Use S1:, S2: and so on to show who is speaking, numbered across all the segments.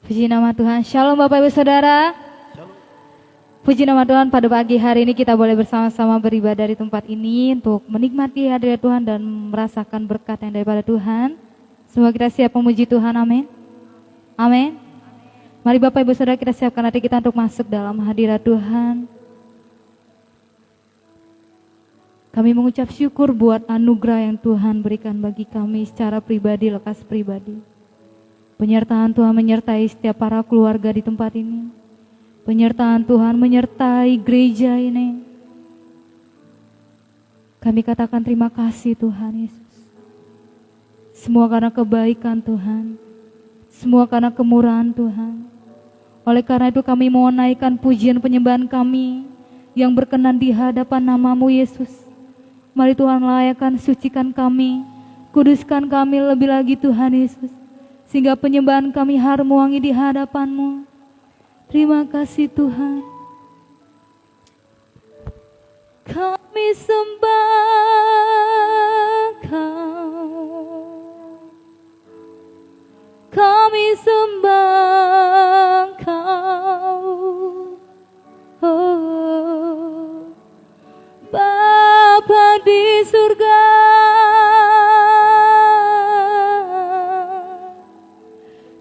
S1: Puji nama Tuhan. Shalom Bapak Ibu Saudara. Puji nama Tuhan, pada pagi hari ini kita boleh bersama-sama beribadah di tempat ini untuk menikmati hadirat Tuhan dan merasakan berkat yang daripada Tuhan. Semoga kita siap memuji Tuhan, amin. Amin. Mari Bapak Ibu Saudara, kita siapkan hati kita untuk masuk dalam hadirat Tuhan. Kami mengucap syukur buat anugerah yang Tuhan berikan bagi kami secara pribadi, lekas pribadi. Penyertaan Tuhan menyertai setiap para keluarga di tempat ini. Penyertaan Tuhan menyertai gereja ini. Kami katakan terima kasih Tuhan Yesus. Semua karena kebaikan Tuhan. Semua karena kemurahan Tuhan. Oleh karena itu kami mau naikkan pujian penyembahan kami yang berkenan di hadapan nama-Mu Yesus. Mari Tuhan layakkan, sucikan kami, kuduskan kami lebih lagi Tuhan Yesus. Sehingga penyembahan kami harum wangi di hadapan-Mu. Terima kasih Tuhan. Kami sembah Kau. Kami sembah Kau. Oh, Bapa di surga.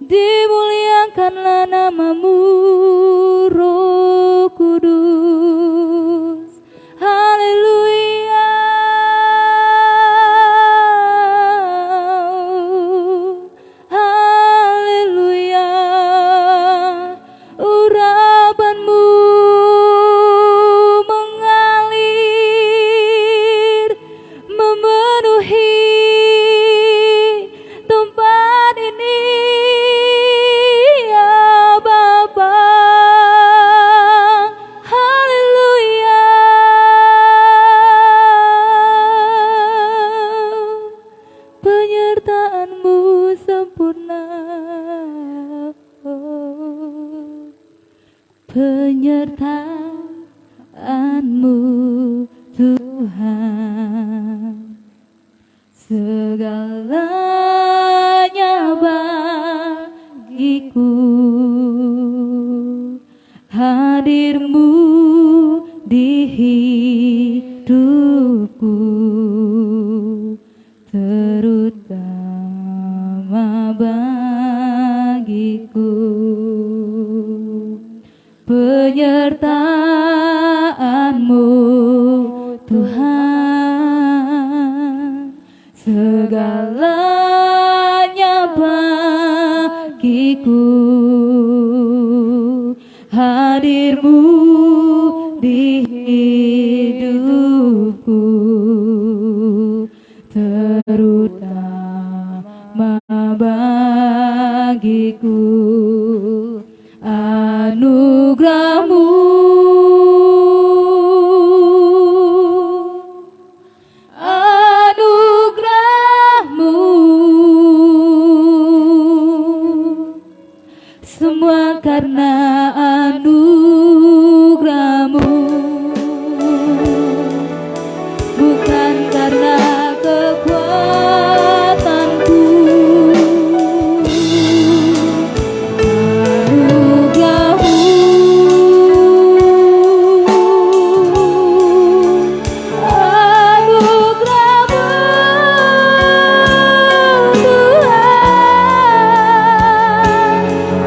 S1: Dimuliakanlah nama-Mu, Roh Kudus. Haleluya. Haleluya. Urapan-Mu mengalir, memenuhi tempat ini. Penyertaan-Mu Tuhan, segalanya bagiku. Hadir-Mu di hidupku, terutama bagiku. Penyertaan-Mu Tuhan, segalanya bagiku. Hadir-Mu di hidupku, terutama bagiku. Anugerah-Mu, anugerah-Mu, semua karena anugerah-Mu, bukan karena kekuatanku.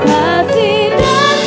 S1: Kasih dan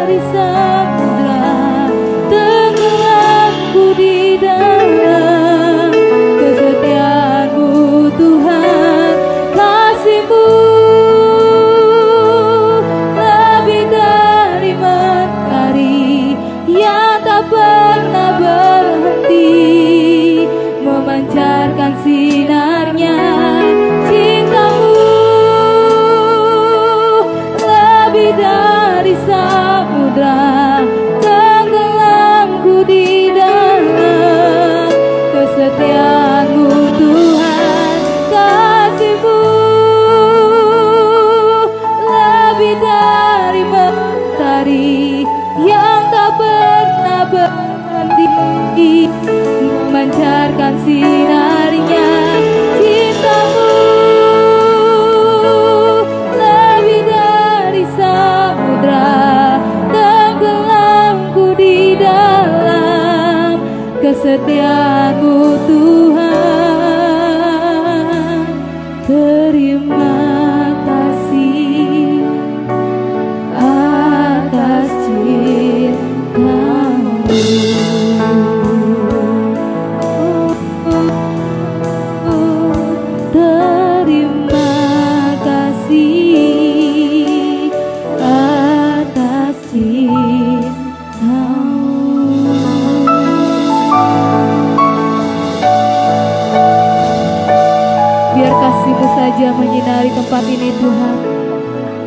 S1: dari samudra, tenggelamku di dalam kesetiaan-Mu Tuhan. Kasih-Mu lebih dari mentari yang tak pernah berhenti, memancarkan sinarnya. Cinta-Mu lebih dari samudra, tenggelamku di dalam kesetiaan-Mu Tuhan. Kasih-Mu lebih dari mentari yang tak pernah berhenti, memancarkan sinarnya. Cinta-Mu lebih dari samudra, tenggelamku di dalam kesetiaan-Mu Tuhan. Terima kasih atas cinta-Mu. Terima kasih atas cinta-Mu. Biar kasih-Mu saja menyinari tempat ini Tuhan.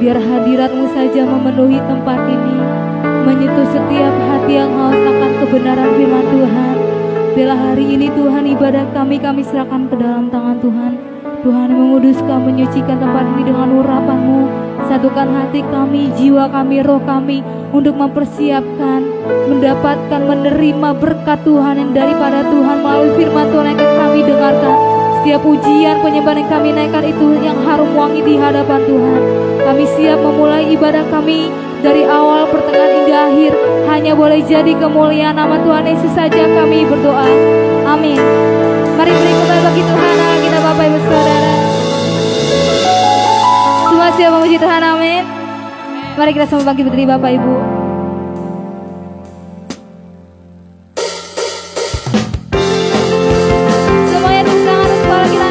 S1: Biar hadirat-Mu saja memenuhi tempat ini, menyentuh setiap hati yang haus akan kebenaran firman Tuhan. Bila hari ini Tuhan, ibadah kami serahkan ke dalam tangan Tuhan. Tuhan menguduskan, menyucikan tempat ini dengan urapan-Mu. Satukan hati kami, jiwa kami, roh kami untuk mempersiapkan, mendapatkan, menerima berkat Tuhan yang daripada Tuhan melalui firman Tuhan yang kami dengarkan. Setiap pujian, penyembahan yang kami naikkan itu yang harum wangi di hadapan Tuhan. Kami siap memulai ibadah kami dari awal, pertengahan hingga akhir. Hanya boleh jadi kemuliaan nama Tuhan Yesus saja kami berdoa. Amin. Mari beri kembali bagi Tuhan Allah kita Bapak Ibu Saudara. Semua siap memuji Tuhan, amin. Mari kita semua bangkit berdiri Bapak Ibu. Semuanya tepuk tangan untuk kepala kita.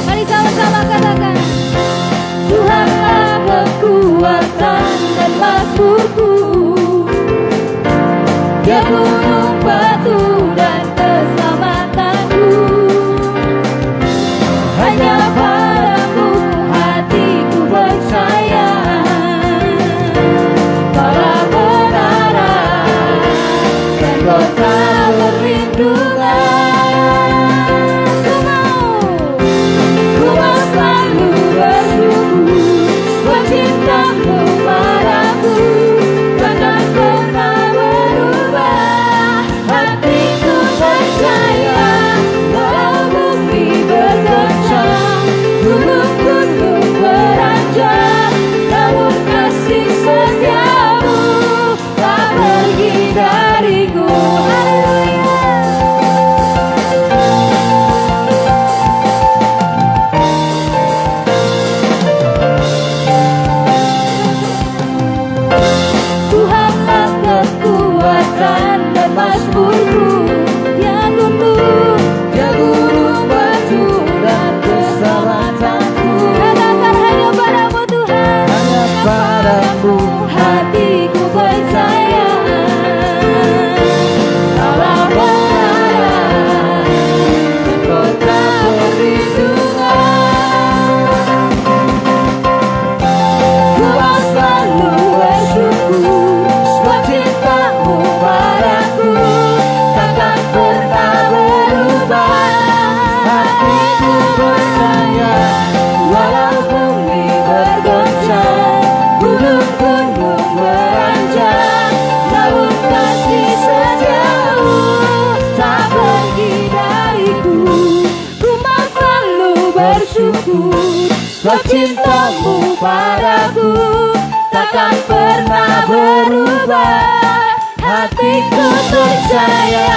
S1: Mari sama-sama katakan, Tuhanlah kekuatan dan mazmurku, Dia gunung batu dan keselamatanku. Hanya padamu hatiku percaya, para menara dan kota perlindungan. Ku mau selalu bersyukur buat cinta-Mu padaku, takkan pernah berubah. Hatiku percaya, walau bumi bergoncang, gunung-gunung beranjak, namun kasih setia-Mu tak pergi dariku. Tuhanlah kekuatan dan mazmurku, Dia gunung, Dia gunung batu dan keselamatanku. Katakan hanya padamu Tuhan, hanya padamu hatiku percaya. Allah menara dan kota perlindungan. Ku mau selalu bersyukur buat cinta-Mu padaku, takkan pernah berubah. Hatiku percaya, walau bumi bergoncang, gunung-gunung beranjak, namun kasih setiamu tak pergi dariku. Ku mau selalu bersyukur buat cinta-Mu padaku, takkan pernah berubah. hatiku percaya,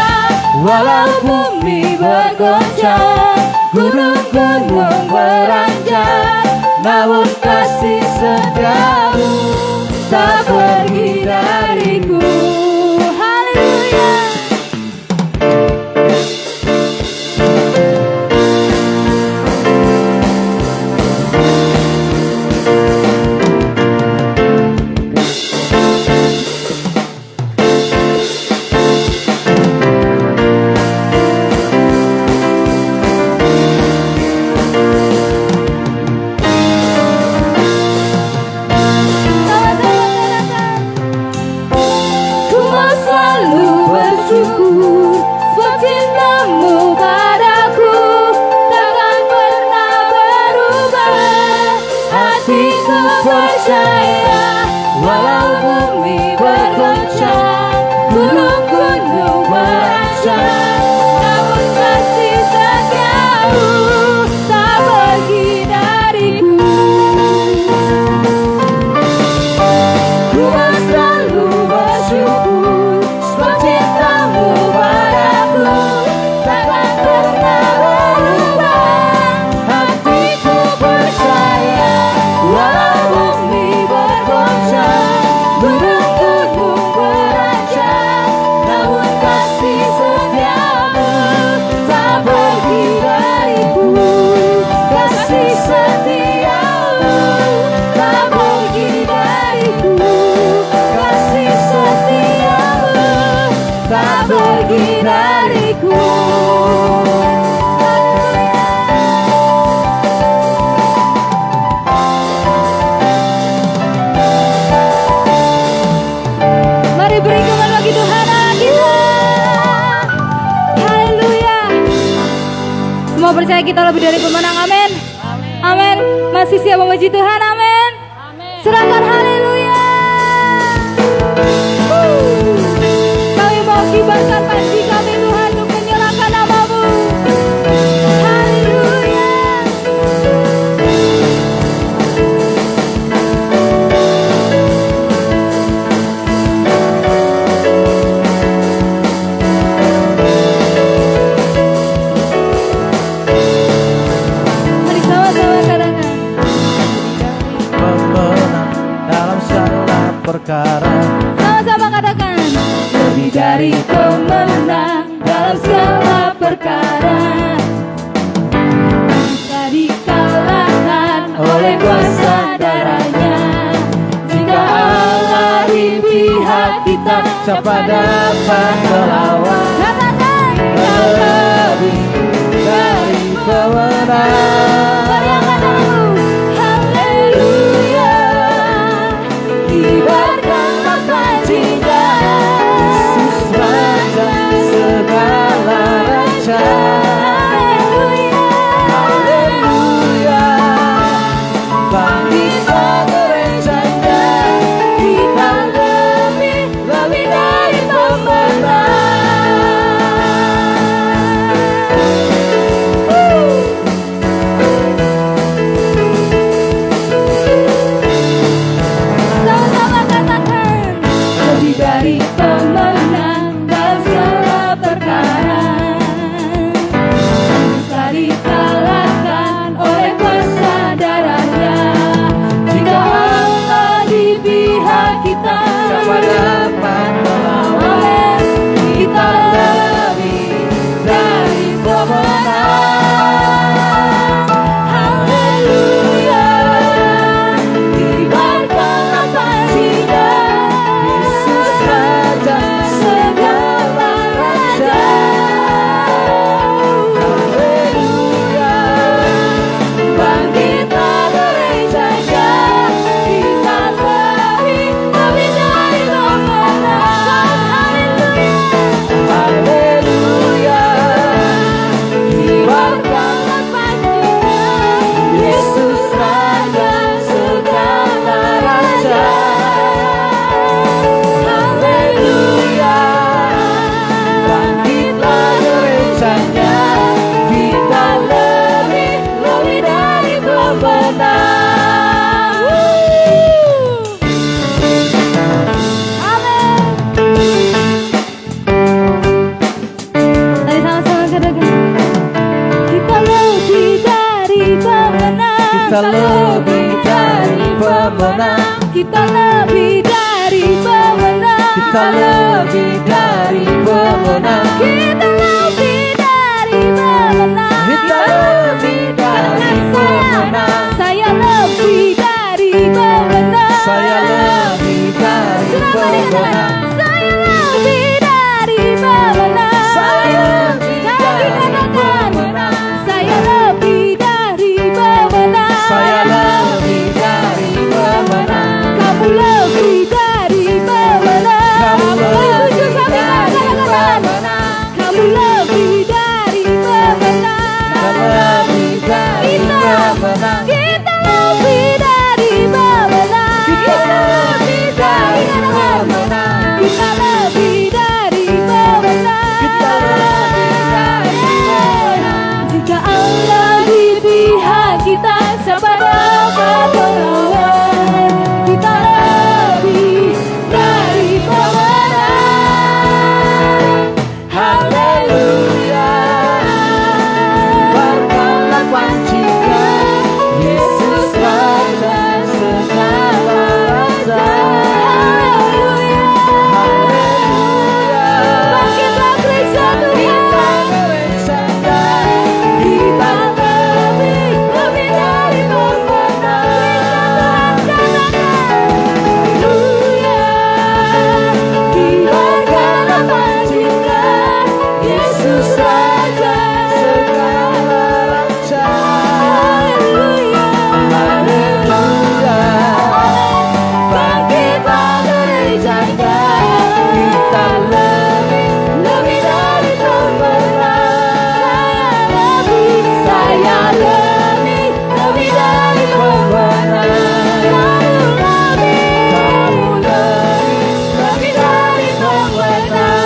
S1: walau bumi bergoncang, gunung-gunung beranjak, namun kasih setiamu tak pergi dariku. Haleluya. Percaya kita lebih dari pemenang, amin. Amin. Masih siap memuji Tuhan, amin. Serahkan haleluya. Kami mau kibarkan panji kami Tuhan untuk menyerahkan nama-Mu. Haleluya.
S2: Perkara
S1: sama-sama katakan, lebih dari pemenang dalam segala perkara, bisa dikalahkan oleh kuasa darahnya. Jika Allah di pihak kita,
S2: siapa dapat melawan?
S1: Katakan,
S2: lebih dari pemenang.
S1: Lebih dari pemenang.
S2: Kita lebih dari pemenang.
S1: Kita lebih dari pemenang.
S2: Kita lebih dari pemenang.
S1: Kita lebih dari pemenang.
S2: Kita lebih dari pemenang.
S1: Saya lebih dari pemenang.
S2: Saya lebih dari pemenang.
S1: Saya lebih dari pemenang.
S2: Saya lebih dari pemenang.
S1: Saya lebih dari pemenang.
S2: Saya lebih dari pemenang.
S1: Kamu lebih dari pemenang.
S2: Kamu lebih dari pemenang.
S1: Kamu lebih dari pemenang.
S2: Kamu lebih dari pemenang.
S1: Kita lebih dari pemenang.
S2: Kita lebih dari pemenang.
S1: Kita lebih dari pemenang.
S2: Kita lebih dari pemenang.
S1: Jika Allah di pihak kita, siapa dapat melawan? Kita lebih dari pemenang.
S2: Haleluya. Warnalah pancikan Yesus Raja segala raja.
S1: Haleluya.
S2: Haleluya.
S1: Bangkitlah gereja
S2: Kita
S1: Tuhan.
S2: gereja
S1: Kita lebih dari pemenang. Haleluya. Kibarkanlah pancikan Yesus Raja
S2: segala raja.
S1: Haleluya.
S2: Haleluya.
S1: Bangkitlah gereja
S2: Kita lebih dari pemenang.
S1: Saya lebih dari pemenang.
S2: Kamu lebih dari pemenang.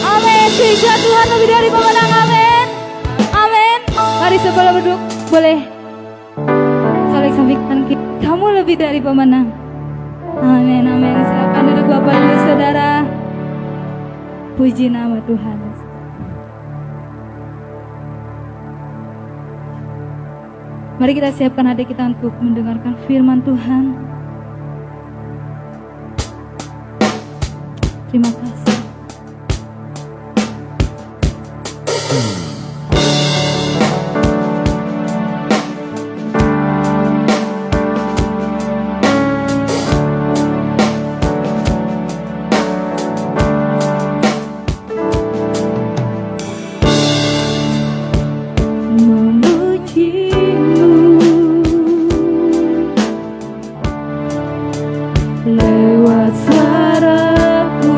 S1: Amin. Gereja Tuhan lebih dari pemenang. Amin. Amin. Mari sebelum duduk boleh saling sampaikan kamu lebih dari pemenang. Amin. Amin. Silakan duduk Bapak Ibu Saudara. Puji nama Tuhan. Mari kita siapkan hati kita untuk mendengarkan firman Tuhan. Terima kasih. Memujimu lewat suaraku.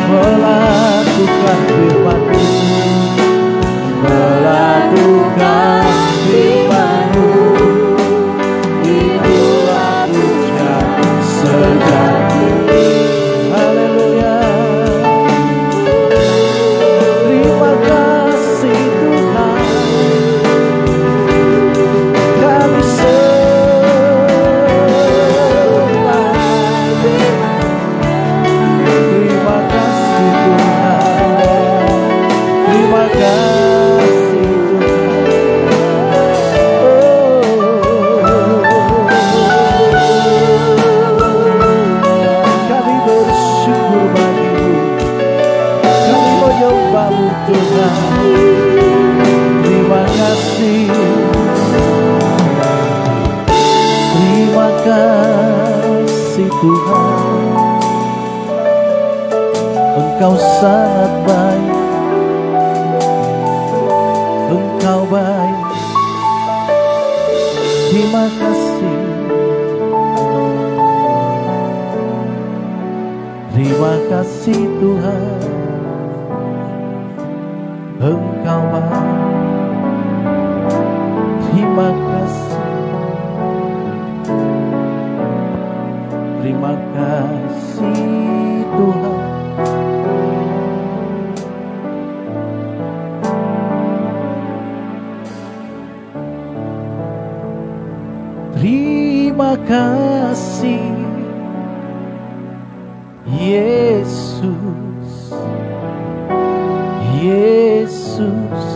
S2: melakukan firman-Mu, melakukan firman-Mu, itulah pujian sejati. Haleluya. Terima kasih Tuhan, kami sembah. Terima kasih Tuhan, terima kasih Tuhan. Kami bersyukur bagi-Mu, kami menyembah-Mu Tuhan. Terima kasih, terima kasih Tuhan. Engkau sangat baik, Engkau baik. Terima kasih, terima kasih Tuhan. Engkau baik. Terima kasih, terima kasih Tuhan. Terima kasih Yesus, Yesus.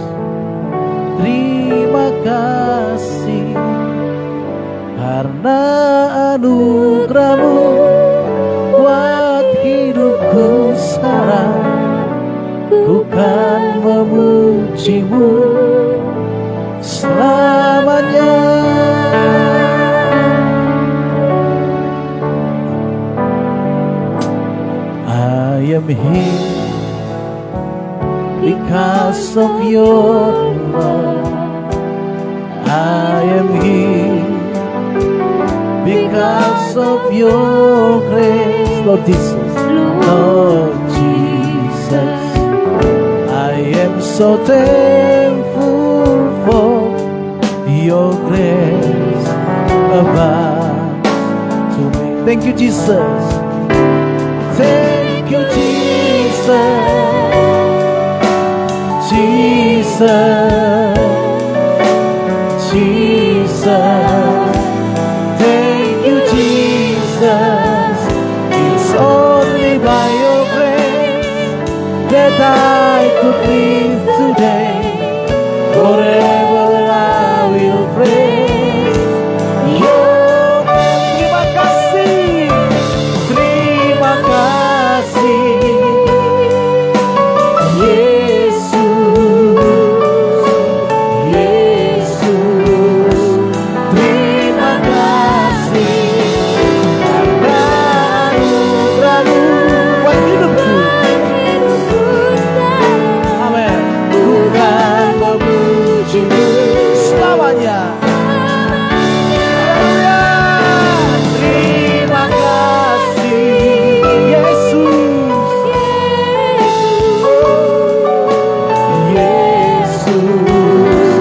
S2: Terima kasih karena anugerah-Mu buat hidupku sekarang. Ku kan memuji-Mu selamanya. I am here because of Your love. I am here because of Your grace. Lord Jesus, Lord Jesus, I am so thankful for Your grace above to me. Thank you, Jesus. Thank you, Jesus. Jesus, Jesus. Thank you, Jesus. It's only by Your grace that I could live today. Forever I will praise Your name. Terima kasih, terima kasih Yesus, Yesus. Terima kasih karena anugerah-Mu buat hidupku. Amin. Bukan memuji-Mu selamanya. Haleluya. Terima kasih Yesus, Yesus.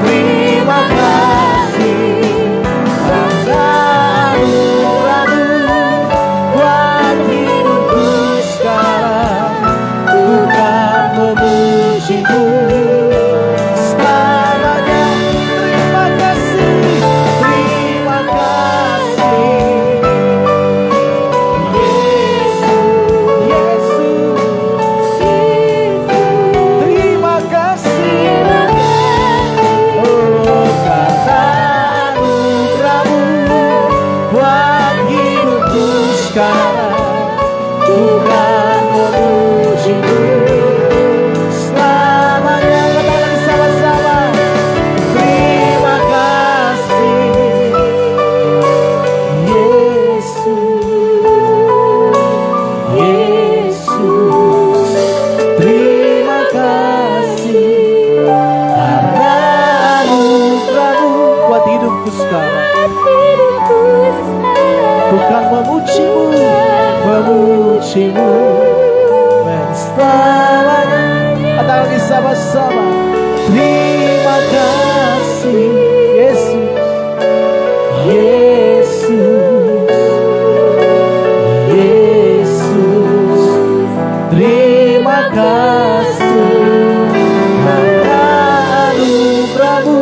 S2: Terima kasih karena anugerah-Mu buat hidupku sekarang. Bukan memuji-Mu selamanya. Terima kasih, terima kasih Yesus, Yesus. Terima kasih, oh karena anugerah-Mu buat hidupku sekarang. Bukan memuji-Mu selamanya. Katakan sama-sama. Terima kasih Yesus, Yesus. Terima kasih karena anugerah-Mu buat hidupku sekarang. Bukan memuji-Mu, memuji memujimu. Selamanya. Kata lagi sama-sama. Terima kasih Yesus, Yesus, Yesus. Terima kasih karena anugerah-Mu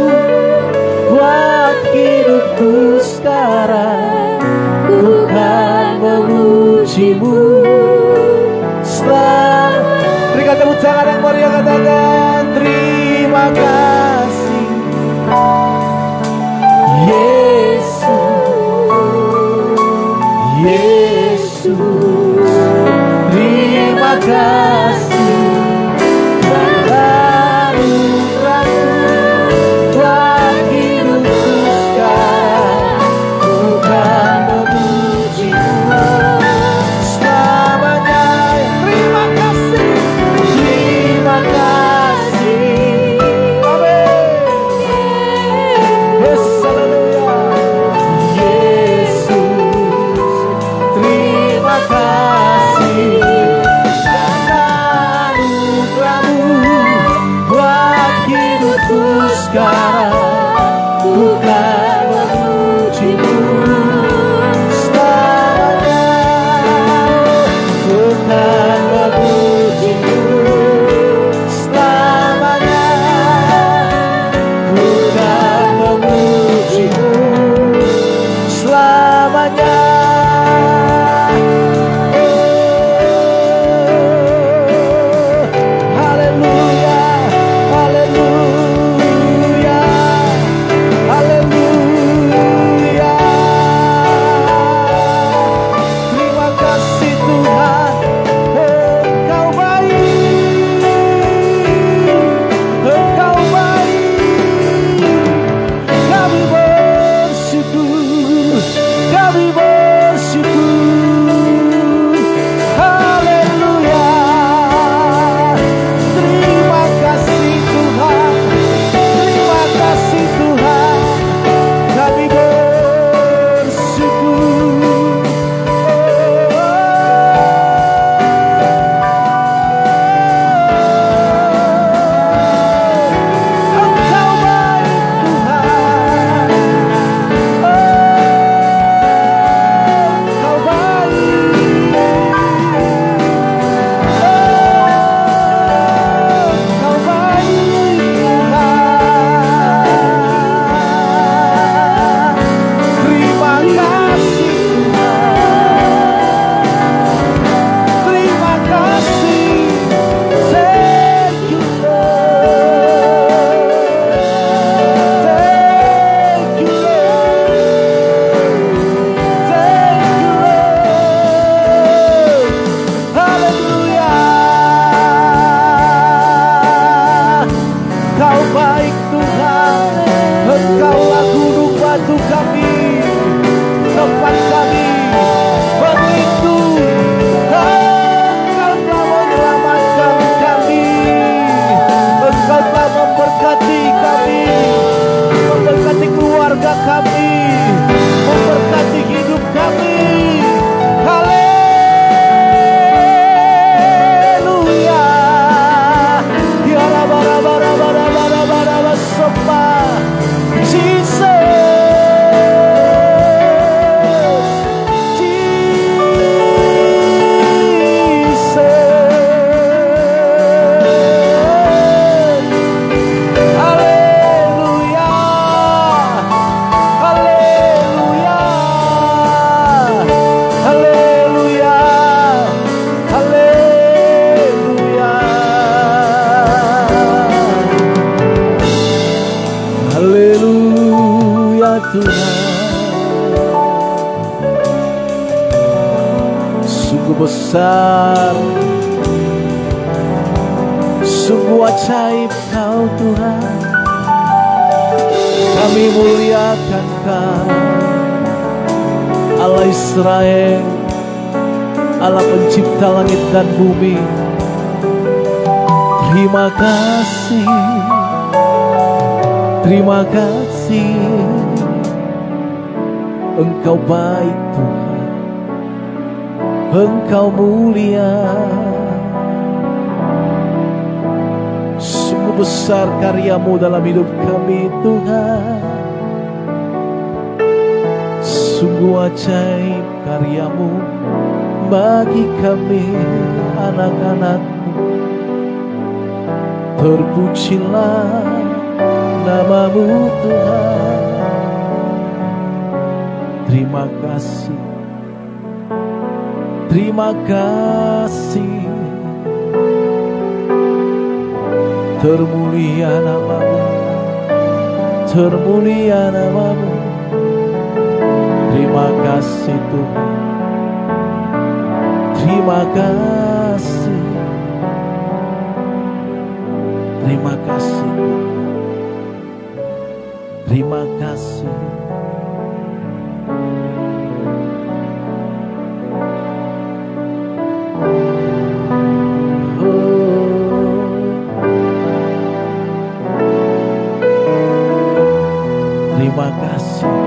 S2: buat hidupku sekarang. Ku kan memujimu. Berikan tepuk tangan yang meriah, katakan terima kasih Yesus, Yesus. Terima kasih karena anugerah-Mu buat hidupku sekarang. Ku kan memujimu selamanya. Terima kasih, terima kasih. Amin. Yes, haleluya. Yesus, terima kasih karena anugerah-Mu buat hidupku sekarang. Ku kan memujimu selamanya. Ku kan memujimu selamanya. Ku kan memujimu selamanya. Haleluya, haleluya, haleluya. Terima kasih Tuhan, Engkau baik, Engkau baik. Kami bersyukur, kami bersyukur. Haleluya. Terima kasih Tuhan, terima kasih Tuhan. Kami bersyukur. Engkau baik Tuhan. Engkau baik. Engkau baik Tuhan. Terima kasih Tuhan. Terima kasih. Thank you Lord. Thank you Lord. Thank you Lord. Haleluya. Kau baik Tuhan. Engkaulah gunung batu kami, tempat kami berlindung. Engkau telah menyelamatkan kami. Engkau telah memberkati kami, memberkati keluarga kami, memberkati hidup kami. Haleluya. Ya bara sopa. Jesus, Jesus. Haleluya. Haleluya. Haleluya. Haleluya. Haleluya Tuhan. Sungguh besar, sungguh ajaib Kau Tuhan. Kami muliakan Kau, Allah Israel, Allah pencipta langit dan bumi. Terima kasih, terima kasih. Engkau baik Tuhan. Engkau mulia, sungguh besar karyamu dalam hidup kami Tuhan. Sungguh ajaib karyamu bagi kami anak-anakmu. Terpujilah namamu Tuhan. Terima kasih, terima kasih. Termulia namamu, termulia namamu. Terima kasih Tuhan, terima kasih, terima kasih Tuhan, terima kasih. Terima kasih.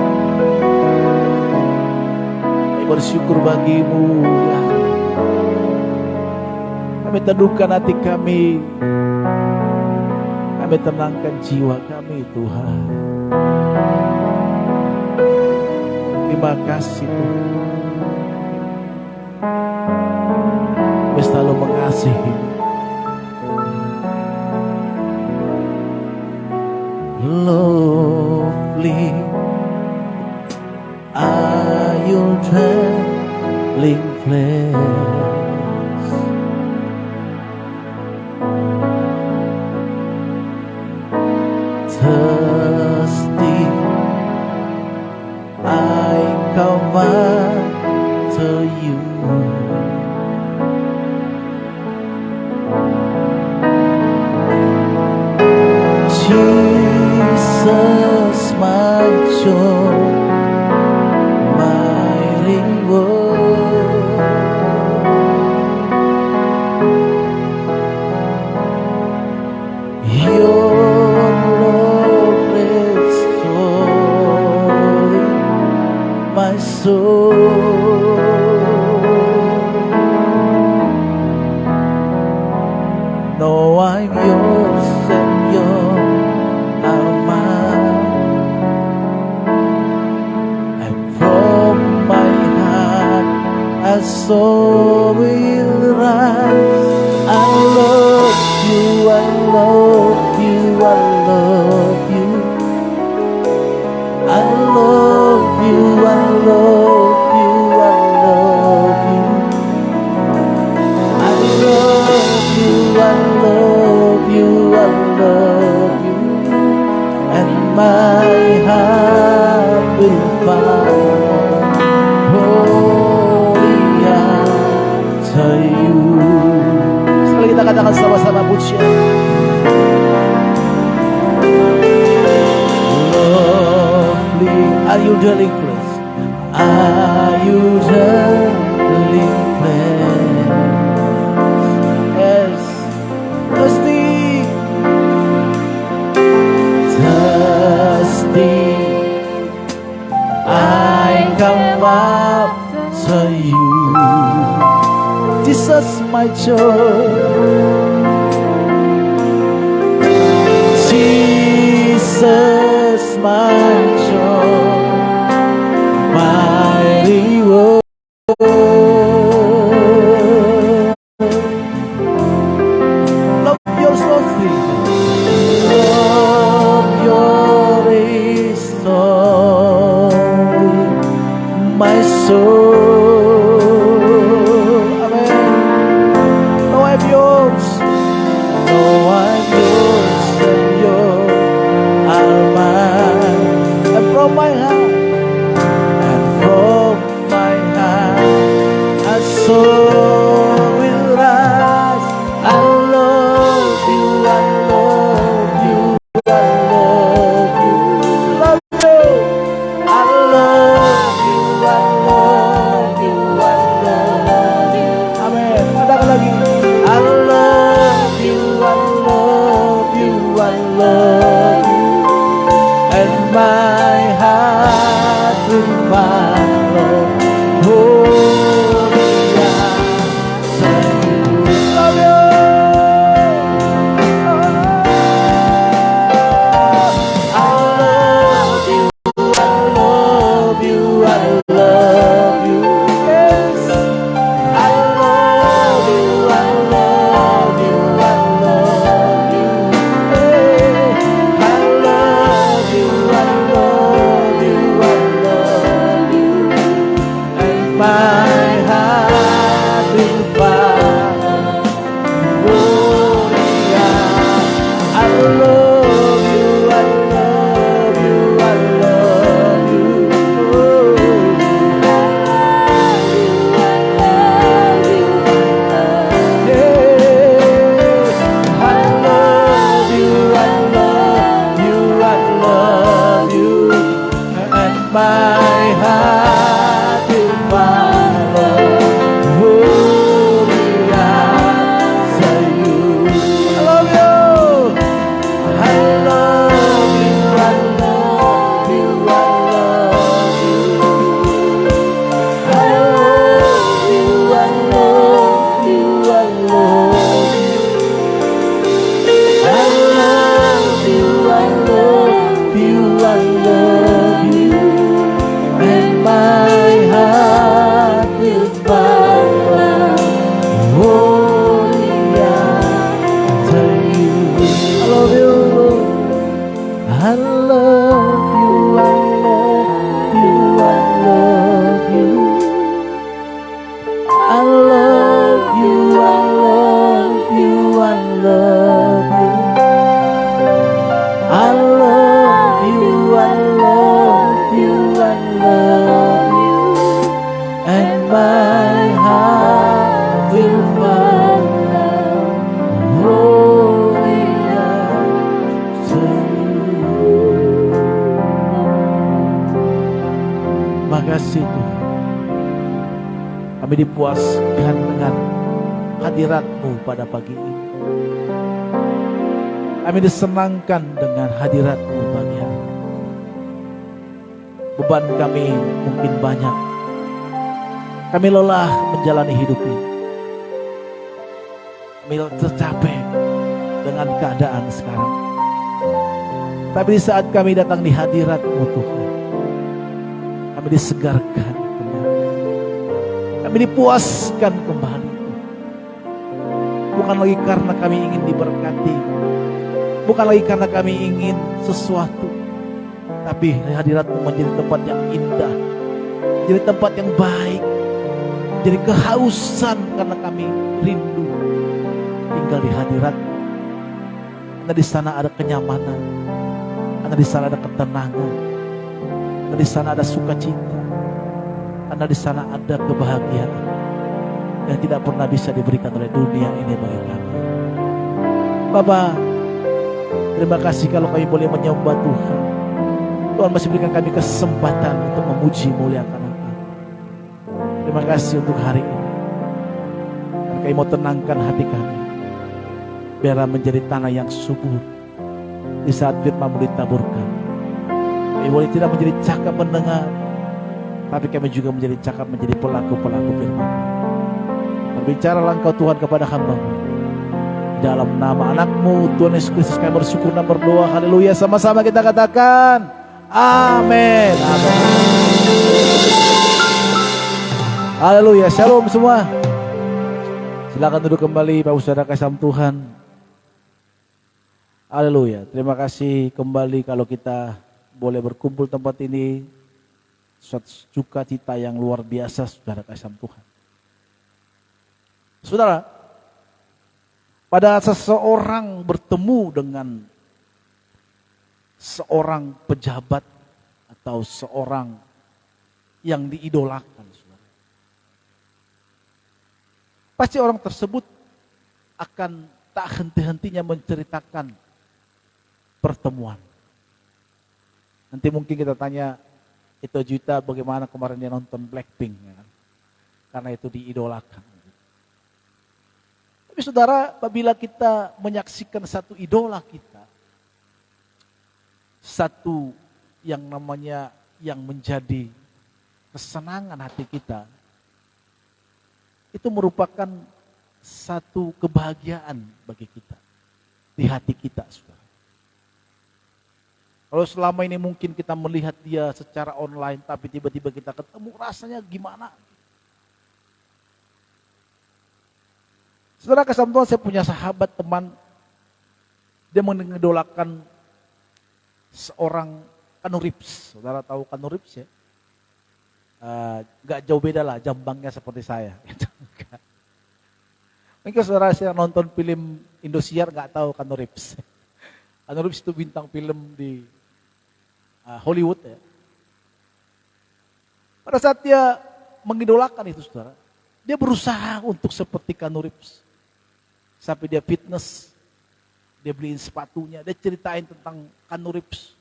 S2: Kami bersyukur bagimu ya. Kami teduhkan hati kami. Kami tenangkan jiwa kami Tuhan. Terima kasih Tuhan. Kami selalu mengasihi. Lovely are your dwelling place. Thirsty I come unto you. Jesus, my joy, my reward. Your love restoring my soul. No, I'm yours and yours. So will rise. I love you, I love you, I love you. I love you, I love you, I love you. I love you, I love you, I love you. And my heart will find sekali kita katakan sama-sama pujian. Lovely are you dwelling place? Are you dwelling place? Yes, thirsty, thirsty I come up to you. Jesus, my joy. Jesus, my joy, my reward. Love your story. Love your story, my soul. I love Kami dipuaskan dengan hadirat-Mu pada pagi ini. Kami disenangkan dengan hadirat-Mu pagi hari. Beban kami mungkin banyak. Kami lelah menjalani hidup ini. Kami tercapek dengan keadaan sekarang. Tapi di saat kami datang di hadirat-Mu Tuhan, kami disegarkan kembali. Kami dipuaskan kembali. Bukan lagi karena kami ingin diberkati, bukan lagi karena kami ingin sesuatu, tapi hadirat-Mu menjadi tempat yang indah, menjadi tempat yang baik, menjadi kehausan karena kami rindu tinggal di hadirat-Mu. Karena di sana ada kenyamanan, karena di sana ada ketenangan, karena di sana ada sukacita, karena di sana ada kebahagiaan yang tidak pernah bisa diberikan oleh dunia ini bagi kami. Bapa, terima kasih kalau kami boleh menyembah Tuhan. Tuhan masih berikan kami kesempatan untuk memuji muliakan nama. Terima kasih untuk hari ini. Dan kami mau tenangkan hati kami, biarlah menjadi tanah yang subur di saat firman-Mu ditaburkan. Kami boleh tidak menjadi cakap mendengar, tapi kami juga menjadi cakap menjadi pelaku-pelaku firman-Mu. Berbicaralah Engkau Tuhan kepada hamba-Mu. Dalam nama anak-Mu Tuhan Yesus Kristus kami bersyukur dan berdoa. Haleluya. Sama-sama kita katakan amin. Amin. Haleluya. Shalom semua. Silakan duduk kembali Bapak Saudara kasih Tuhan. Haleluya. Terima kasih kembali kalau kita boleh berkumpul tempat ini. Suatu sukacita yang luar biasa Saudara kasih Tuhan. Saudara, pada seseorang bertemu dengan seorang pejabat atau seorang yang diidolakan, saudara, pasti orang tersebut akan tak henti-hentinya menceritakan pertemuan. Nanti mungkin kita tanya, itu Juta bagaimana kemarin dia nonton Blackpink, ya kan? Karena itu diidolakan. Tapi saudara, apabila kita menyaksikan satu idola kita, satu yang namanya yang menjadi kesenangan hati kita, itu merupakan satu kebahagiaan bagi kita, di hati kita, saudara. Kalau selama ini mungkin kita melihat dia secara online, tapi tiba-tiba kita ketemu, rasanya gimana? Saudara kasih Tuhan, saya punya sahabat teman, dia mengidolakan seorang Keanu Reeves. Saudara tahu Keanu Reeves ya? Gak jauh beda lah, jambangnya seperti saya. Mungkin saudara saya nonton film Indosiar gak tahu Keanu Reeves. Keanu Reeves itu bintang film di Hollywood ya. Pada saat dia mengidolakan itu saudara, dia berusaha untuk seperti Keanu Reeves. Sampai dia fitness, dia beliin sepatunya, dia ceritain tentang Keanu Reeves.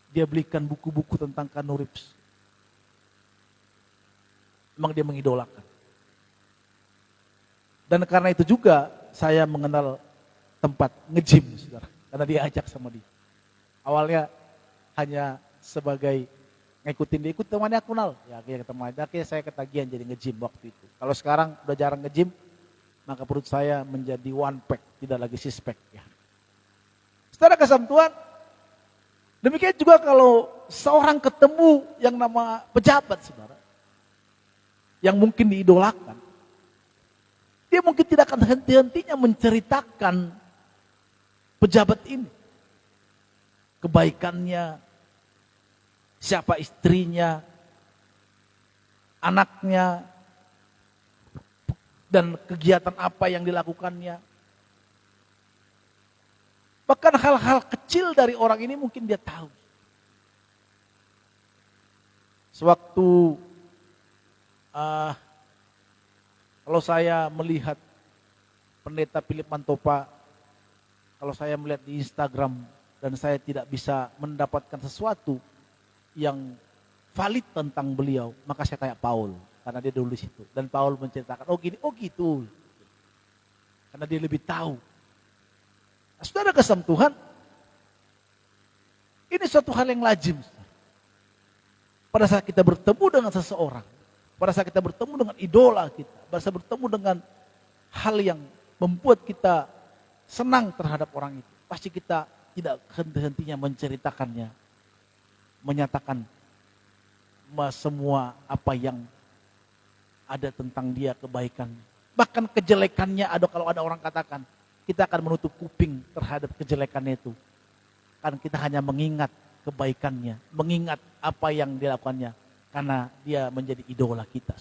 S2: Dia belikan buku-buku tentang Keanu Reeves. Memang dia mengidolakan. Dan karena itu juga saya mengenal tempat nge-gym, saudara. Karena dia ajak sama dia. Awalnya hanya sebagai ngikutin dia, ikut temannya aku kenal. Ya akhirnya temannya, akhirnya saya ketagihan jadi nge-gym waktu itu. Kalau sekarang udah jarang nge-gym, maka perut saya menjadi one pack, tidak lagi six pack. Ya. Saudara kasih Tuhan, demikian juga kalau seorang ketemu yang nama pejabat, saudara, yang mungkin diidolakan, dia mungkin tidak akan henti-hentinya menceritakan pejabat ini, kebaikannya, siapa istrinya, anaknya, dan kegiatan apa yang dilakukannya. Bahkan hal-hal kecil dari orang ini mungkin dia tahu. Sewaktu kalau saya melihat pendeta Philip Mantopa, kalau saya melihat di Instagram dan saya tidak bisa mendapatkan sesuatu yang valid tentang beliau, maka saya tanya Paul. karena dia dulu di situ. Dan Paulus menceritakan, oh gini, oh gitu. Karena dia lebih tahu. Nah, saudara kasih Tuhan, ini suatu hal yang lazim. Pada saat kita bertemu dengan seseorang, pada saat kita bertemu dengan idola kita, pada saat bertemu dengan hal yang membuat kita senang terhadap orang itu, pasti kita tidak henti-hentinya menceritakannya, menyatakan semua apa yang ada tentang dia, kebaikan. Bahkan kejelekannya ada, kalau ada orang katakan, kita akan menutup kuping terhadap kejelekannya itu. Kan kita hanya mengingat kebaikannya, mengingat apa yang dilakukannya, karena dia menjadi idola kita.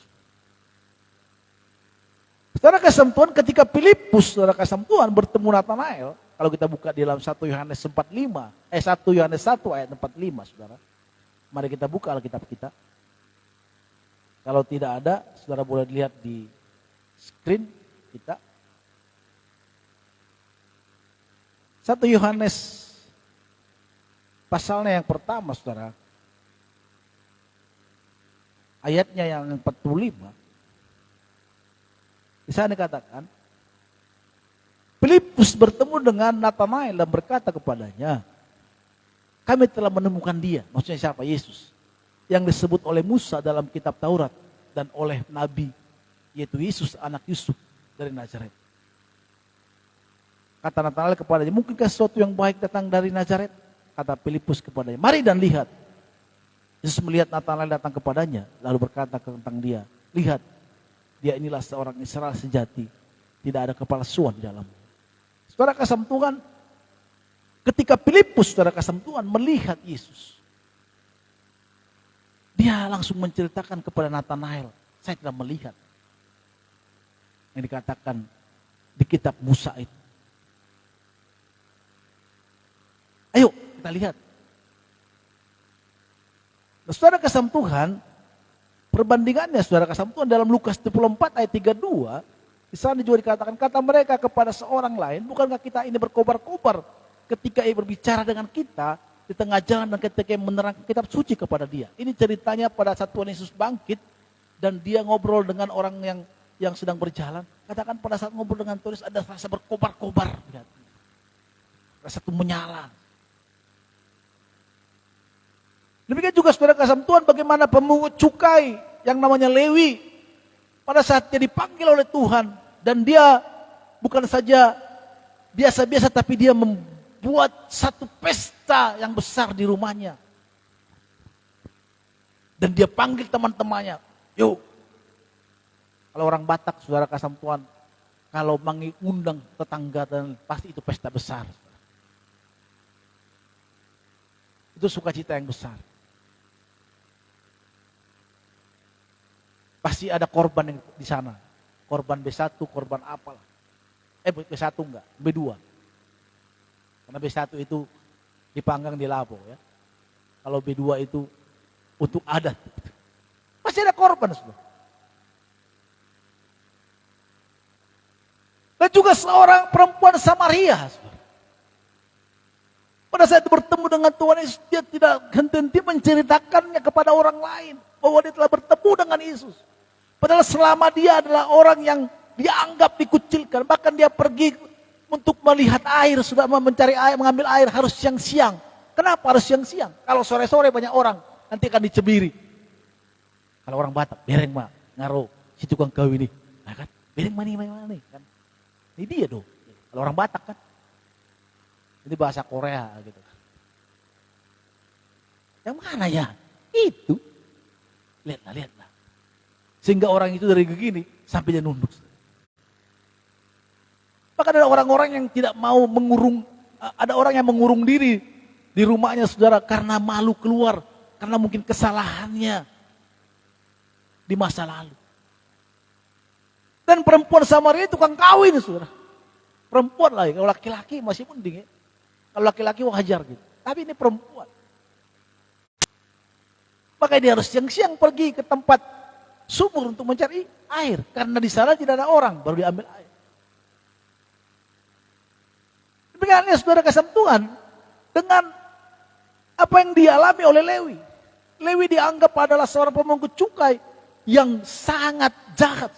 S2: Saudara kasih Tuhan, ketika Filipus, saudara kasih Tuhan bertemu Nathanael, kalau kita buka di dalam 1 Yohanes 1 Yohanes 1 ayat 45, saudara. Mari kita buka Alkitab kita. Kalau tidak ada, saudara boleh lihat di screen kita. 1 Yohanes pasalnya yang pertama, saudara. Ayatnya yang 45. Di sana dikatakan, Filipus bertemu dengan Nathanael dan berkata kepadanya, kami telah menemukan dia, maksudnya siapa? Yesus, yang disebut oleh Musa dalam kitab Taurat dan oleh Nabi, yaitu Yesus anak Yusuf dari Nazaret. Kata Nathanael kepadanya, mungkinkah sesuatu yang baik datang dari Nazaret? Kata Filipus kepadanya, mari dan lihat. Yesus melihat Nathanael datang kepadanya, lalu berkata tentang dia, lihat, dia inilah seorang Israel sejati, tidak ada kepalsuan di dalamnya. Saudara kasih Tuhan, ketika Filipus, saudara kasih Tuhan, melihat Yesus, dia langsung menceritakan kepada Nathanael, saya tidak melihat yang dikatakan di kitab Musa itu. Ayo kita lihat. Nah, saudara kasih Tuhan, perbandingannya saudara kasih Tuhan dalam Lukas 24 ayat 32, di sana juga dikatakan, kata mereka kepada seorang lain, bukankah kita ini berkobar-kobar ketika ia berbicara dengan kita di tengah jalan dan ketika ia menerangkan kitab suci kepada dia. Ini ceritanya pada saat Tuhan Yesus bangkit dan dia ngobrol dengan orang yang sedang berjalan. Katakan pada saat ngobrol dengan Tuhan Yesus ada rasa berkobar-kobar. Rasa itu menyala. Demikian juga saudara kasih Tuhan, bagaimana pemungut cukai yang namanya Lewi, pada saat dia dipanggil oleh Tuhan, dan dia bukan saja biasa-biasa, tapi dia membuat satu pesta yang besar di rumahnya. Dan dia panggil teman-temannya, yuk. Kalau orang Batak, saudara kasih Tuhan, kalau mengundang tetangga, dan pasti itu pesta besar. Itu sukacita yang besar. Pasti ada korban yang di sana. Korban B1, korban apalah. B1 enggak, B2. Karena B1 itu dipanggang di Lapo ya. Kalau B2 itu untuk adat. Pasti ada korban, saudara. Dan juga seorang perempuan Samaria, saudara. Pada saat bertemu dengan Tuhan Yesus, dia tidak henti-henti menceritakannya kepada orang lain. Bahwa dia telah bertemu dengan Yesus. Padahal selama dia adalah orang yang dianggap dikucilkan. Bahkan dia pergi untuk melihat air, sudah mencari air, mengambil air harus siang-siang. Kenapa harus siang-siang? Kalau sore-sore banyak orang, nanti akan dicebiri. Kalau orang Batak, bereng mah, ngaruh, si tukang kawin ini. Nah kan, bereng mana nih kan. Ini dia dong. Kalau orang Batak kan. Ini bahasa Korea gitu. Yang mana ya? Itu. Lihatlah. Sehingga orang itu dari begini sampai dia nunduk. Bahkan ada orang-orang yang tidak mau mengurung, ada orang yang mengurung diri di rumahnya saudara karena malu keluar, karena mungkin kesalahannya di masa lalu. Dan perempuan Samaria itu tukang kawin saudara. Perempuan lagi, kalau laki-laki masih mending ya. Kalau laki-laki wajar gitu. Tapi ini perempuan. Makanya dia harus siang-siang pergi ke tempat sumur untuk mencari air. Karena di sana tidak ada orang, baru diambil air. Demikiannya saudara kasih Tuhan, dengan apa yang dialami oleh Lewi. Lewi dianggap adalah seorang pemungut cukai yang sangat jahat.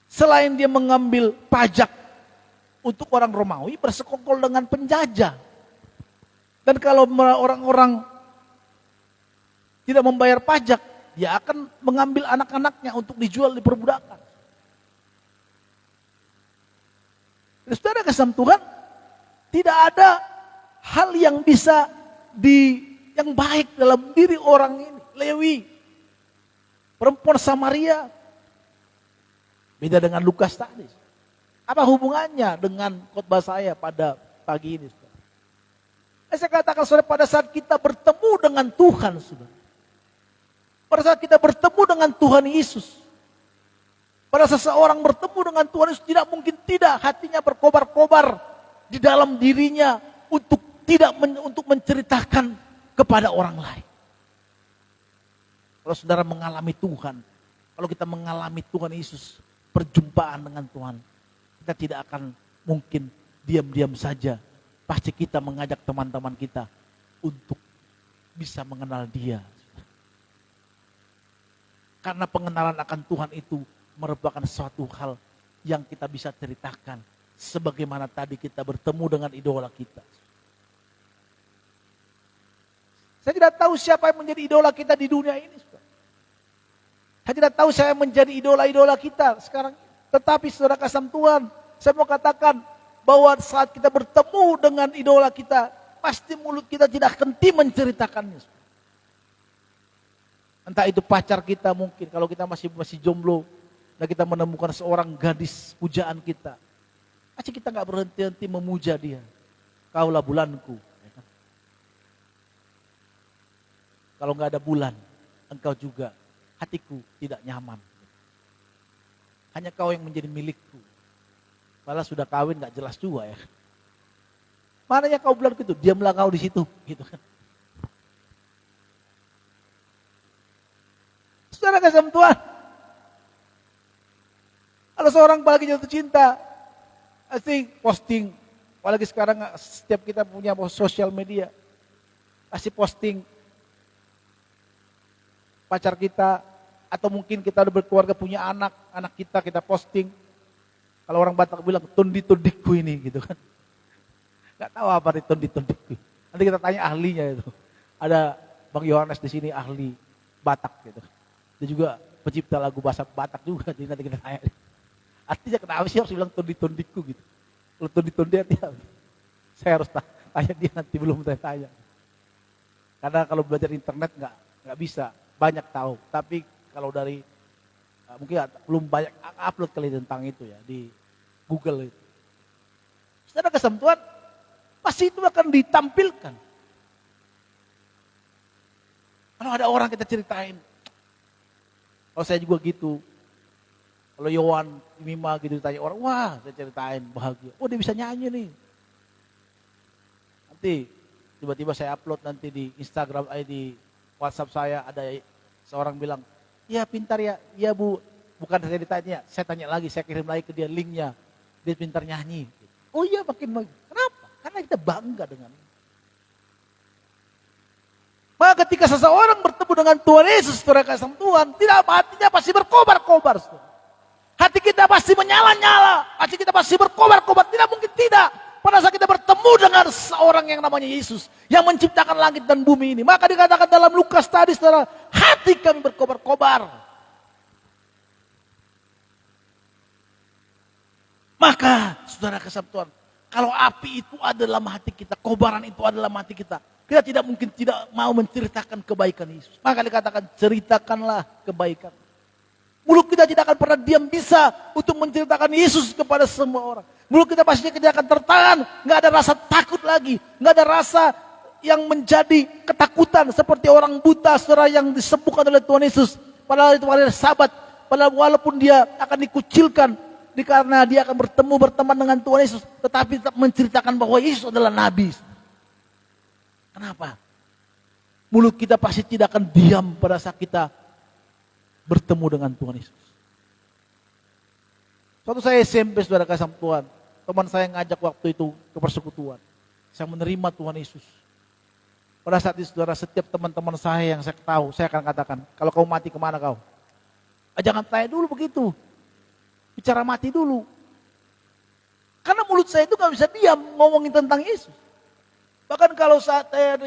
S2: Selain dia mengambil pajak untuk orang Romawi, bersekongkol dengan penjajah. Dan kalau orang-orang tidak membayar pajak, dia akan mengambil anak-anaknya untuk dijual di perbudakan. Saudara kasih Tuhan, tidak ada hal yang bisa yang baik dalam diri orang ini. Lewi, perempuan Samaria, beda dengan Lukas tadi. Apa hubungannya dengan khotbah saya pada pagi ini? Saudara? Saya katakan saudara, pada saat kita bertemu dengan Tuhan, saudara, pada saat kita bertemu dengan Tuhan Yesus, pada seseorang bertemu dengan Tuhan Yesus, tidak mungkin tidak hatinya berkobar-kobar di dalam dirinya untuk menceritakan kepada orang lain. Kalau saudara mengalami Tuhan, kalau kita mengalami Tuhan Yesus, perjumpaan dengan Tuhan, kita tidak akan mungkin diam-diam saja. Pasti kita mengajak teman-teman kita untuk bisa mengenal Dia. Karena pengenalan akan Tuhan itu merupakan suatu hal yang kita bisa ceritakan. Sebagaimana tadi kita bertemu dengan idola kita. Saya tidak tahu siapa yang menjadi idola kita di dunia ini. Saya tidak tahu saya menjadi idola-idola kita sekarang. Tetapi saudara kasih Tuhan, saya mau katakan bahwa saat kita bertemu dengan idola kita, pasti mulut kita tidak henti menceritakannya. Entah itu pacar kita mungkin, kalau kita masih jomblo, dan kita menemukan seorang gadis pujaan kita, pasti kita nggak berhenti-henti memuja dia. Kaulah bulanku. Kalau nggak ada bulan, engkau juga, hatiku tidak nyaman. Hanya kau yang menjadi milikku. Malah sudah kawin nggak jelas juga ya. Mananya kau bulanku itu, diamlah kau di situ, gitu kan. Saudara kasih Tuhan, kalau seorang apalagi jatuh cinta, pasti posting, apalagi sekarang setiap kita punya sosial media, pasti posting pacar kita, atau mungkin kita udah berkeluarga punya anak kita posting. Kalau orang Batak bilang tondi-tondiku ini gitu kan. Gak tahu apa itu tondi-tondiku. Nanti kita tanya ahlinya itu. Ada Bang Yohanes di sini ahli Batak gitu. Dia juga pencipta lagu bahasa Batak juga, jadi nanti kita tanya. Artinya kenapa sih harus bilang tondi-tondiku gitu. Kalau tondi-tondi artinya saya harus tanya dia nanti, belum saya tanya. Karena kalau belajar internet nggak bisa banyak tahu. Tapi kalau dari mungkin belum banyak upload kali tentang itu ya di Google itu. Saudara kasih Tuhan, pasti itu akan ditampilkan. Kalau ada orang kita ceritain, kalau saya juga gitu. Kalau Yohan, Mima gitu ditanya orang, wah saya ceritain bahagia. Oh dia bisa nyanyi nih. Nanti tiba-tiba saya upload nanti di Instagram, di WhatsApp saya ada seorang bilang, ya pintar ya, iya bu. Bukan saya ditanya, saya tanya lagi, saya kirim lagi ke dia linknya. Dia pintar nyanyi. Oh iya makin. Kenapa? Karena kita bangga dengan itu. Maka ketika seseorang bertemu dengan Tuhan Yesus, saudara kasih Tuhan, tidak hatinya pasti berkobar-kobar. Hati kita pasti menyala-nyala, hati kita pasti berkobar-kobar, tidak mungkin tidak. Pada saat kita bertemu dengan seorang yang namanya Yesus, yang menciptakan langit dan bumi ini. Maka dikatakan dalam Lukas tadi, saudara, hati kami berkobar-kobar. Maka, saudara kasih Tuhan, kalau api itu ada dalam hati kita, kobaran itu ada dalam hati kita, kita tidak mungkin tidak mau menceritakan kebaikan Yesus. Maka dikatakan, ceritakanlah kebaikan. Mulut kita tidak akan pernah diam bisa untuk menceritakan Yesus kepada semua orang. Mulut kita pastinya tidak akan tertahan, nggak ada rasa takut lagi, nggak ada rasa yang menjadi ketakutan seperti orang buta, saudara, yang disembuhkan oleh Tuhan Yesus. Padahal itu hari Sabat, padahal walaupun dia akan dikucilkan, karena dia akan berteman dengan Tuhan Yesus, tetapi tetap menceritakan bahwa Yesus adalah Nabi. Kenapa? Mulut kita pasti tidak akan diam pada saat kita bertemu dengan Tuhan Yesus. Suatu saya SMP, saudara kasih Tuhan, teman saya ngajak waktu itu ke persekutuan. Saya menerima Tuhan Yesus. Pada saat itu, saudara, setiap teman-teman saya yang saya tahu, saya akan katakan, kalau kau mati kemana kau? Jangan tanya dulu begitu. Bicara mati dulu. Karena mulut saya itu gak bisa diam ngomongin tentang Yesus. Bahkan kalau saat saya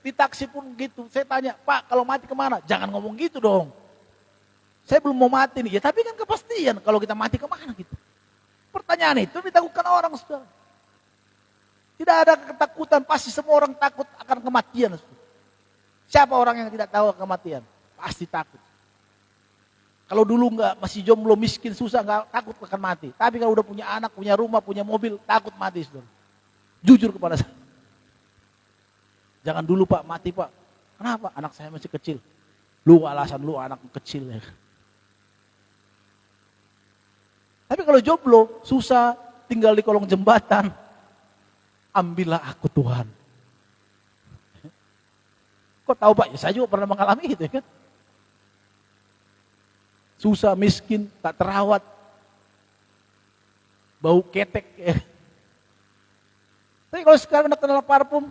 S2: di taksi pun gitu, saya tanya, Pak kalau mati kemana? Jangan ngomong gitu dong. Saya belum mau mati nih. Ya tapi kan kepastian kalau kita mati kemana gitu. Pertanyaan itu ditakutkan orang, saudara. Tidak ada ketakutan, pasti semua orang takut akan kematian. Saudara. Siapa orang yang tidak tahu kematian? Pasti takut. Kalau dulu masih jomblo, miskin, susah, nggak takut akan mati. Tapi kalau udah punya anak, punya rumah, punya mobil, takut mati, saudara. Jujur kepada saya. Jangan dulu Pak, mati Pak. Kenapa? Anak saya masih kecil. Lu alasan lu anak kecil ya. Tapi kalau jomblo, susah, tinggal di kolong jembatan. Ambillah aku Tuhan. Kok tahu Pak? Ya saya juga pernah mengalami itu ya kan. Susah, miskin, tak terawat. Bau ketek ya. Tapi kalau sekarang udah kenal parfum,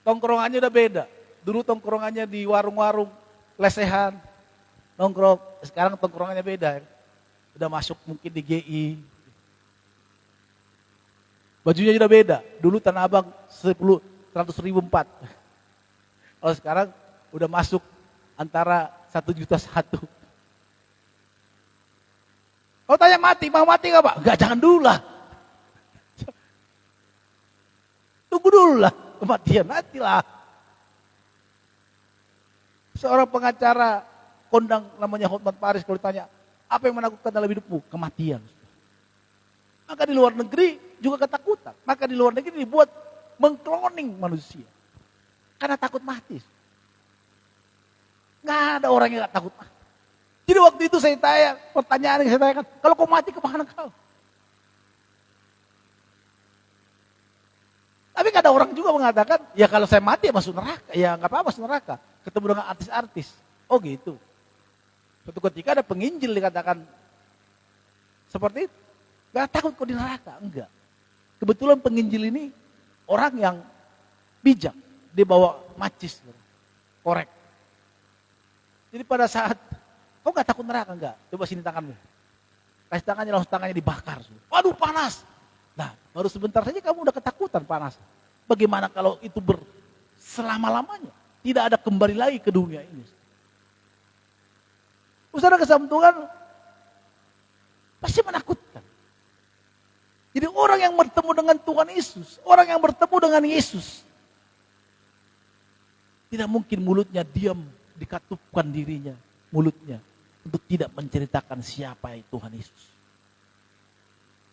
S2: tongkrongannya udah beda. Dulu tongkrongannya di warung-warung, lesehan, nongkrong. Sekarang tongkrongannya beda. Udah masuk mungkin di GI. Bajunya udah beda. Dulu Tanah Abang 100.000 4. Kalau sekarang udah masuk antara 1.100.000. Kalau tanya mati, mau mati gak Pak? Enggak, jangan dulu lah. Tunggu dulu lah kematian, matilah. Seorang pengacara kondang namanya Hotman Paris kalau ditanya, apa yang menakutkan dalam hidupmu? Kematian. Maka di luar negeri juga ketakutan. Maka di luar negeri dibuat mengkloning manusia. Karena takut mati. Nggak ada orang yang gak takut mati. Jadi waktu itu saya tanya, pertanyaan yang saya tanyakan, kalau kau mati kemana kau? Tapi ada orang juga mengatakan, ya kalau saya mati ya masuk neraka. Ya nggak apa-apa masuk neraka. Ketemu dengan artis-artis. Oh gitu. Suatu ketika ada penginjil dikatakan seperti itu. Gak takut kok di neraka. Enggak. Kebetulan penginjil ini orang yang bijak. Dia bawa macis. Korek. Jadi pada saat, kau gak takut neraka? Enggak. Coba sini tanganmu. Kasih tangannya, langsung tangannya dibakar. Waduh panas. Nah baru sebentar saja kamu udah ketakutan panas. Bagaimana kalau itu selama-lamanya? Tidak ada kembali lagi ke dunia ini. Saudara kesam Tuhan pasti menakutkan. Jadi orang yang bertemu dengan Tuhan Yesus, orang yang bertemu dengan Yesus, tidak mungkin mulutnya diam, dikatupkan dirinya, mulutnya, untuk tidak menceritakan siapa Tuhan Yesus.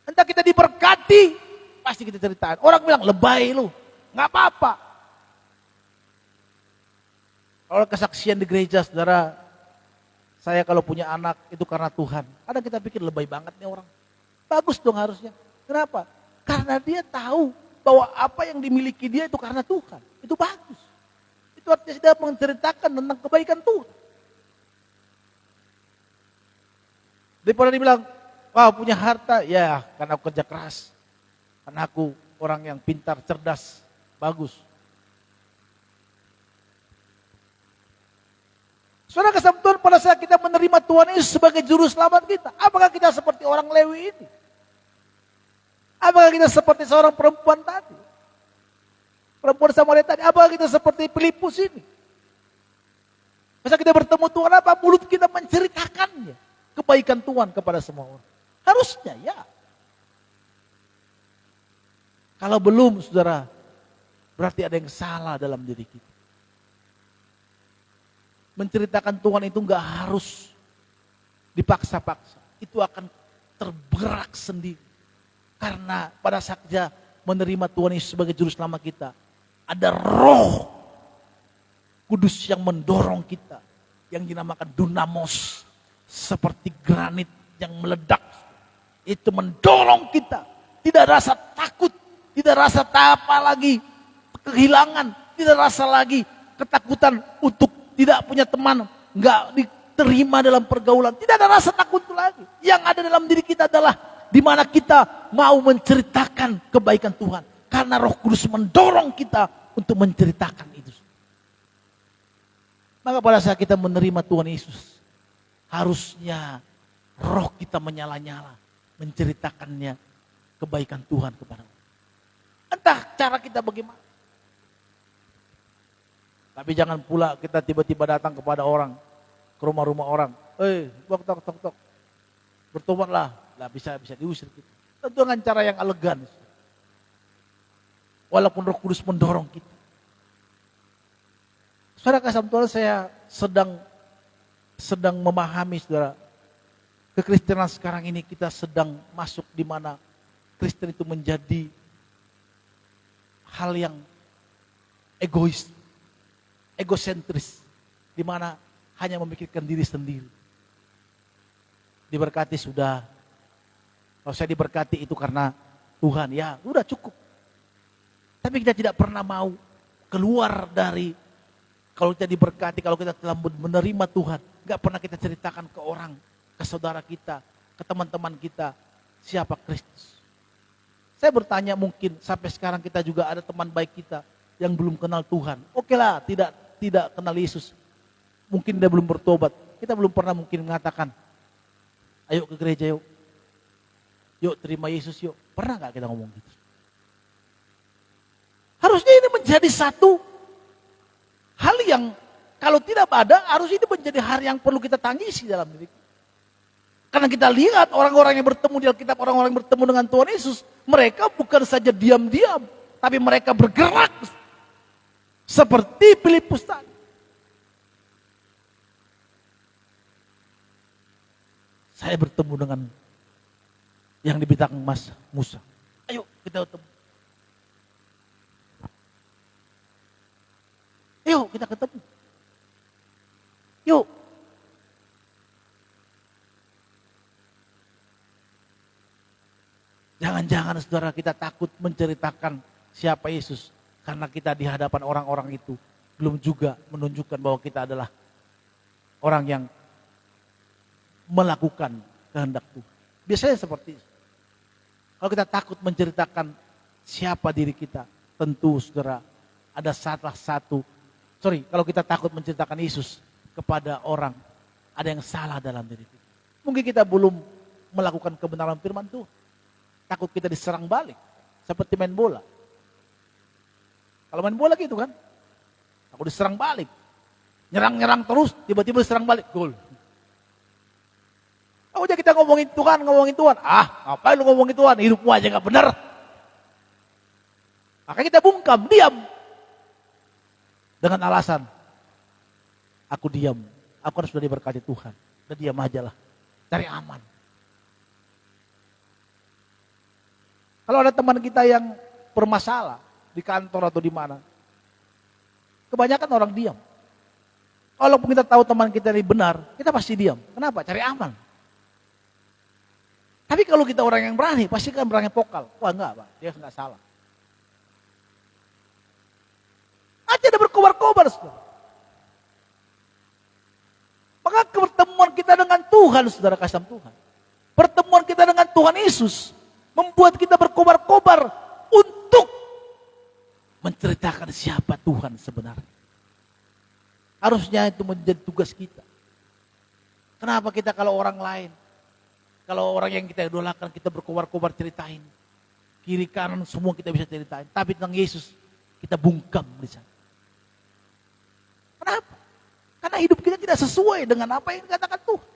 S2: Entah kita diberkati, pasti kita ceritain. Orang bilang, lebay lu, gak apa-apa. Kalau kesaksian di gereja, saudara, saya kalau punya anak itu karena Tuhan. Kadang kita pikir lebay banget nih orang. Bagus dong harusnya. Kenapa? Karena dia tahu bahwa apa yang dimiliki dia itu karena Tuhan. Itu bagus. Itu artinya dia menceritakan tentang kebaikan Tuhan. Daripada dibilang, wah punya harta, ya karena aku kerja keras. Karena aku orang yang pintar, cerdas, bagus. Saudara kesatuan pada saat kita menerima Tuhan Yesus sebagai juru selamat kita. Apakah kita seperti orang Lewi ini? Apakah kita seperti seorang perempuan tadi? Perempuan Samaria tadi. Apakah kita seperti Filipus ini? Masa kita bertemu Tuhan apa? Mulut kita menceritakannya. Kebaikan Tuhan kepada semua orang. Harusnya ya. Kalau belum saudara, berarti ada yang salah dalam diri kita. Menceritakan Tuhan itu gak harus dipaksa-paksa. Itu akan tergerak sendiri. Karena pada saat dia menerima Tuhan Yesus sebagai juru selamat kita, ada Roh Kudus yang mendorong kita, yang dinamakan dunamos, seperti granit yang meledak. Itu mendorong kita, tidak rasa takut, tidak rasa apa lagi kehilangan, tidak rasa lagi ketakutan untuk tidak punya teman, nggak diterima dalam pergaulan, tidak ada rasa takut lagi. Yang ada dalam diri kita adalah di mana kita mau menceritakan kebaikan Tuhan. Karena Roh Kudus mendorong kita untuk menceritakan itu. Maka pada saat kita menerima Tuhan Yesus, harusnya roh kita menyala-nyala, menceritakannya kebaikan Tuhan kepada orang. Entah cara kita bagaimana. Tapi jangan pula kita tiba-tiba datang kepada orang, ke rumah-rumah orang. Tok, tok, tok, tok. Bertobatlah. Lah bisa diusir kita. Tentu dengan cara yang elegan. Walaupun Roh Kudus mendorong kita. Saudara kasih Tuhan, saya sedang memahami, saudara, kekristenan sekarang ini kita sedang masuk di mana Kristen itu menjadi hal yang egois, egosentris, di mana hanya memikirkan diri sendiri. Diberkati sudah. Kalau saya diberkati itu karena Tuhan, ya udah cukup. Tapi kita tidak pernah mau keluar dari, kalau kita diberkati, kalau kita telah menerima Tuhan, gak pernah kita ceritakan ke orang, ke saudara kita, ke teman-teman kita, siapa Kristus. Saya bertanya, mungkin sampai sekarang kita juga ada teman baik kita yang belum kenal Tuhan. Oke lah, tidak kenal Yesus. Mungkin dia belum bertobat. Kita belum pernah mungkin mengatakan, ayo ke gereja yuk. Yuk terima Yesus yuk. Pernah gak kita ngomong gitu? Harusnya ini menjadi satu hal yang kalau tidak ada, harus ini menjadi hal yang perlu kita tangisi dalam diri kita. Karena kita lihat orang-orang yang bertemu di Alkitab, orang-orang yang bertemu dengan Tuhan Yesus, mereka bukan saja diam-diam, tapi mereka bergerak seperti Filipus tadi. Saya bertemu dengan yang diberitakan Mas Musa. Ayo kita ketemu. Yuk kita ketemu. Yuk. Jangan-jangan saudara kita takut menceritakan siapa Yesus. Karena kita di hadapan orang-orang itu belum juga menunjukkan bahwa kita adalah orang yang melakukan kehendak Tuhan. Biasanya seperti itu. Kalau kita takut menceritakan siapa diri kita, tentu saudara ada kalau kita takut menceritakan Yesus kepada orang, ada yang salah dalam diri kita. Mungkin kita belum melakukan kebenaran firman Tuhan. Takut kita diserang balik, seperti main bola. Kalau main bola gitu kan, aku diserang balik. Nyerang-nyerang terus, tiba-tiba diserang balik, gol. Oh aja kita ngomongin Tuhan. Ngapain lu ngomongin Tuhan? Hidupmu aja gak benar. Maka kita bungkam, diam. Dengan alasan, aku diam. Aku kan sudah diberkati Tuhan. Udah diam aja lah, cari aman. Kalau ada teman kita yang bermasalah di kantor atau di mana, kebanyakan orang diam. Walaupun kita tahu teman kita ini benar, kita pasti diam. Kenapa? Cari aman. Tapi kalau kita orang yang berani, pasti kan berani vokal. Wah enggak Pak, dia enggak salah. Aja ada berkobar-kobar. Maka pertemuan kita dengan Tuhan, saudara kasih Tuhan. Pertemuan kita dengan Tuhan Yesus membuat kita berkobar-kobar untuk menceritakan siapa Tuhan sebenarnya. Harusnya itu menjadi tugas kita. Kenapa kita kalau orang lain, kalau orang yang kita idolakan, kita berkobar-kobar ceritain. Kiri kanan semua kita bisa ceritain. Tapi tentang Yesus kita bungkam di sana. Kenapa? Karena hidup kita tidak sesuai dengan apa yang dikatakan Tuhan.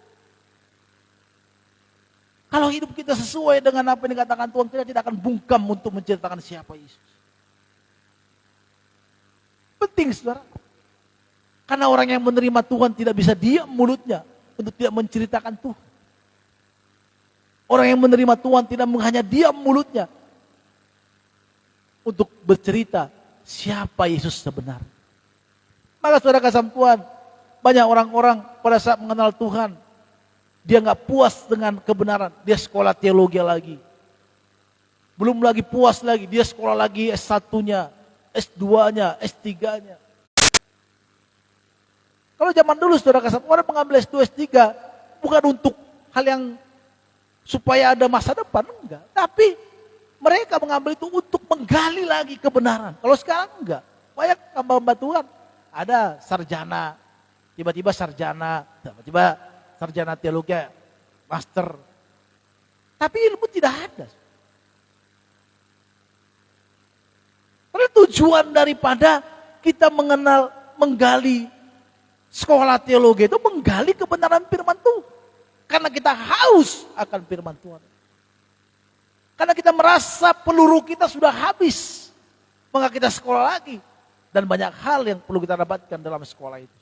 S2: Kalau hidup kita sesuai dengan apa yang dikatakan Tuhan, kita tidak akan bungkam untuk menceritakan siapa Yesus. Penting saudara. Karena orang yang menerima Tuhan tidak bisa diam mulutnya untuk tidak menceritakan Tuhan. Orang yang menerima Tuhan tidak hanya diam mulutnya untuk bercerita siapa Yesus sebenarnya. Maka saudara kasih Tuhan, banyak orang-orang pada saat mengenal Tuhan, dia nggak puas dengan kebenaran, dia sekolah teologi lagi. Belum lagi puas lagi, dia sekolah lagi S1-nya, S2-nya, S3-nya. Kalau zaman dulu saudara kasih orang mengambil S2, S3 bukan untuk hal yang supaya ada masa depan, enggak. Tapi mereka mengambil itu untuk menggali lagi kebenaran. Kalau sekarang enggak. Banyak hamba-hamba Tuhan, ada sarjana tiba-tiba sarjana teologi, master. Tapi ilmu tidak ada. Karena tujuan daripada kita menggali sekolah teologi itu menggali kebenaran firman Tuhan. Karena kita haus akan firman Tuhan. Karena kita merasa peluru kita sudah habis. Maka kita sekolah lagi. Dan banyak hal yang perlu kita dapatkan dalam sekolah itu.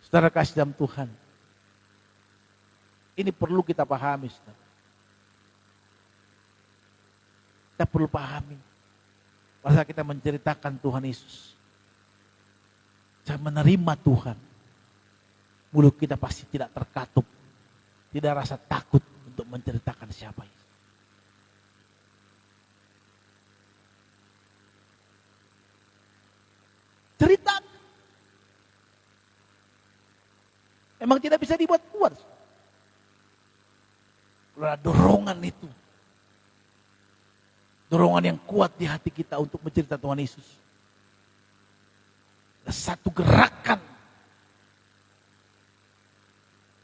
S2: Saudara kasih dalam Tuhan. Ini perlu kita pahami, saudara. Kita perlu pahami. Pada saat kita menceritakan Tuhan Yesus. Saya menerima Tuhan. Mulut kita pasti tidak terkatup. Tidak rasa takut untuk menceritakan siapa Yesus. Cerita. Memang tidak bisa dibuat kuat. Kalau ada dorongan itu. Dorongan yang kuat di hati kita untuk menceritakan Tuhan Yesus. Ada satu gerakan.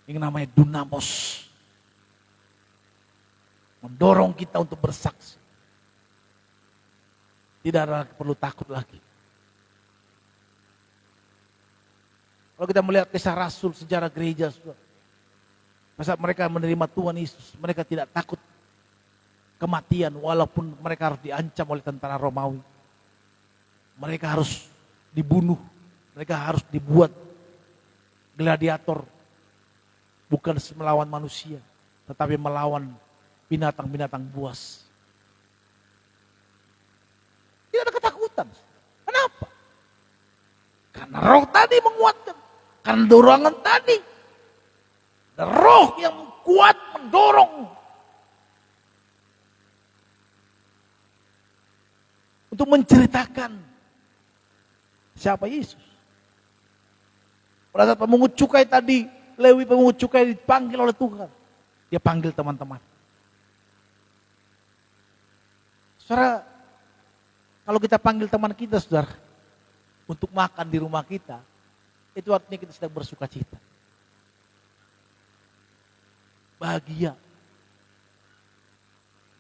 S2: Yang namanya dunamos. Mendorong kita untuk bersaksi. Tidak ada perlu takut lagi. Kalau kita melihat kisah Rasul, sejarah gereja, masa mereka menerima Tuhan Yesus, mereka tidak takut kematian walaupun mereka harus diancam oleh tentara Romawi. Mereka harus dibunuh, mereka harus dibuat gladiator, bukan melawan manusia, tetapi melawan binatang-binatang buas. Tidak ada ketakutan. Kenapa? Karena roh tadi menguatkan, karena dorongan tadi. Ada roh yang kuat mendorong untuk menceritakan siapa Yesus. Pada saat pemungut cukai tadi, Lewi pemungut cukai dipanggil oleh Tuhan. Dia panggil teman-teman. Saudara, kalau kita panggil teman kita, saudara, untuk makan di rumah kita, itu artinya kita sedang bersuka cita. Bahagia.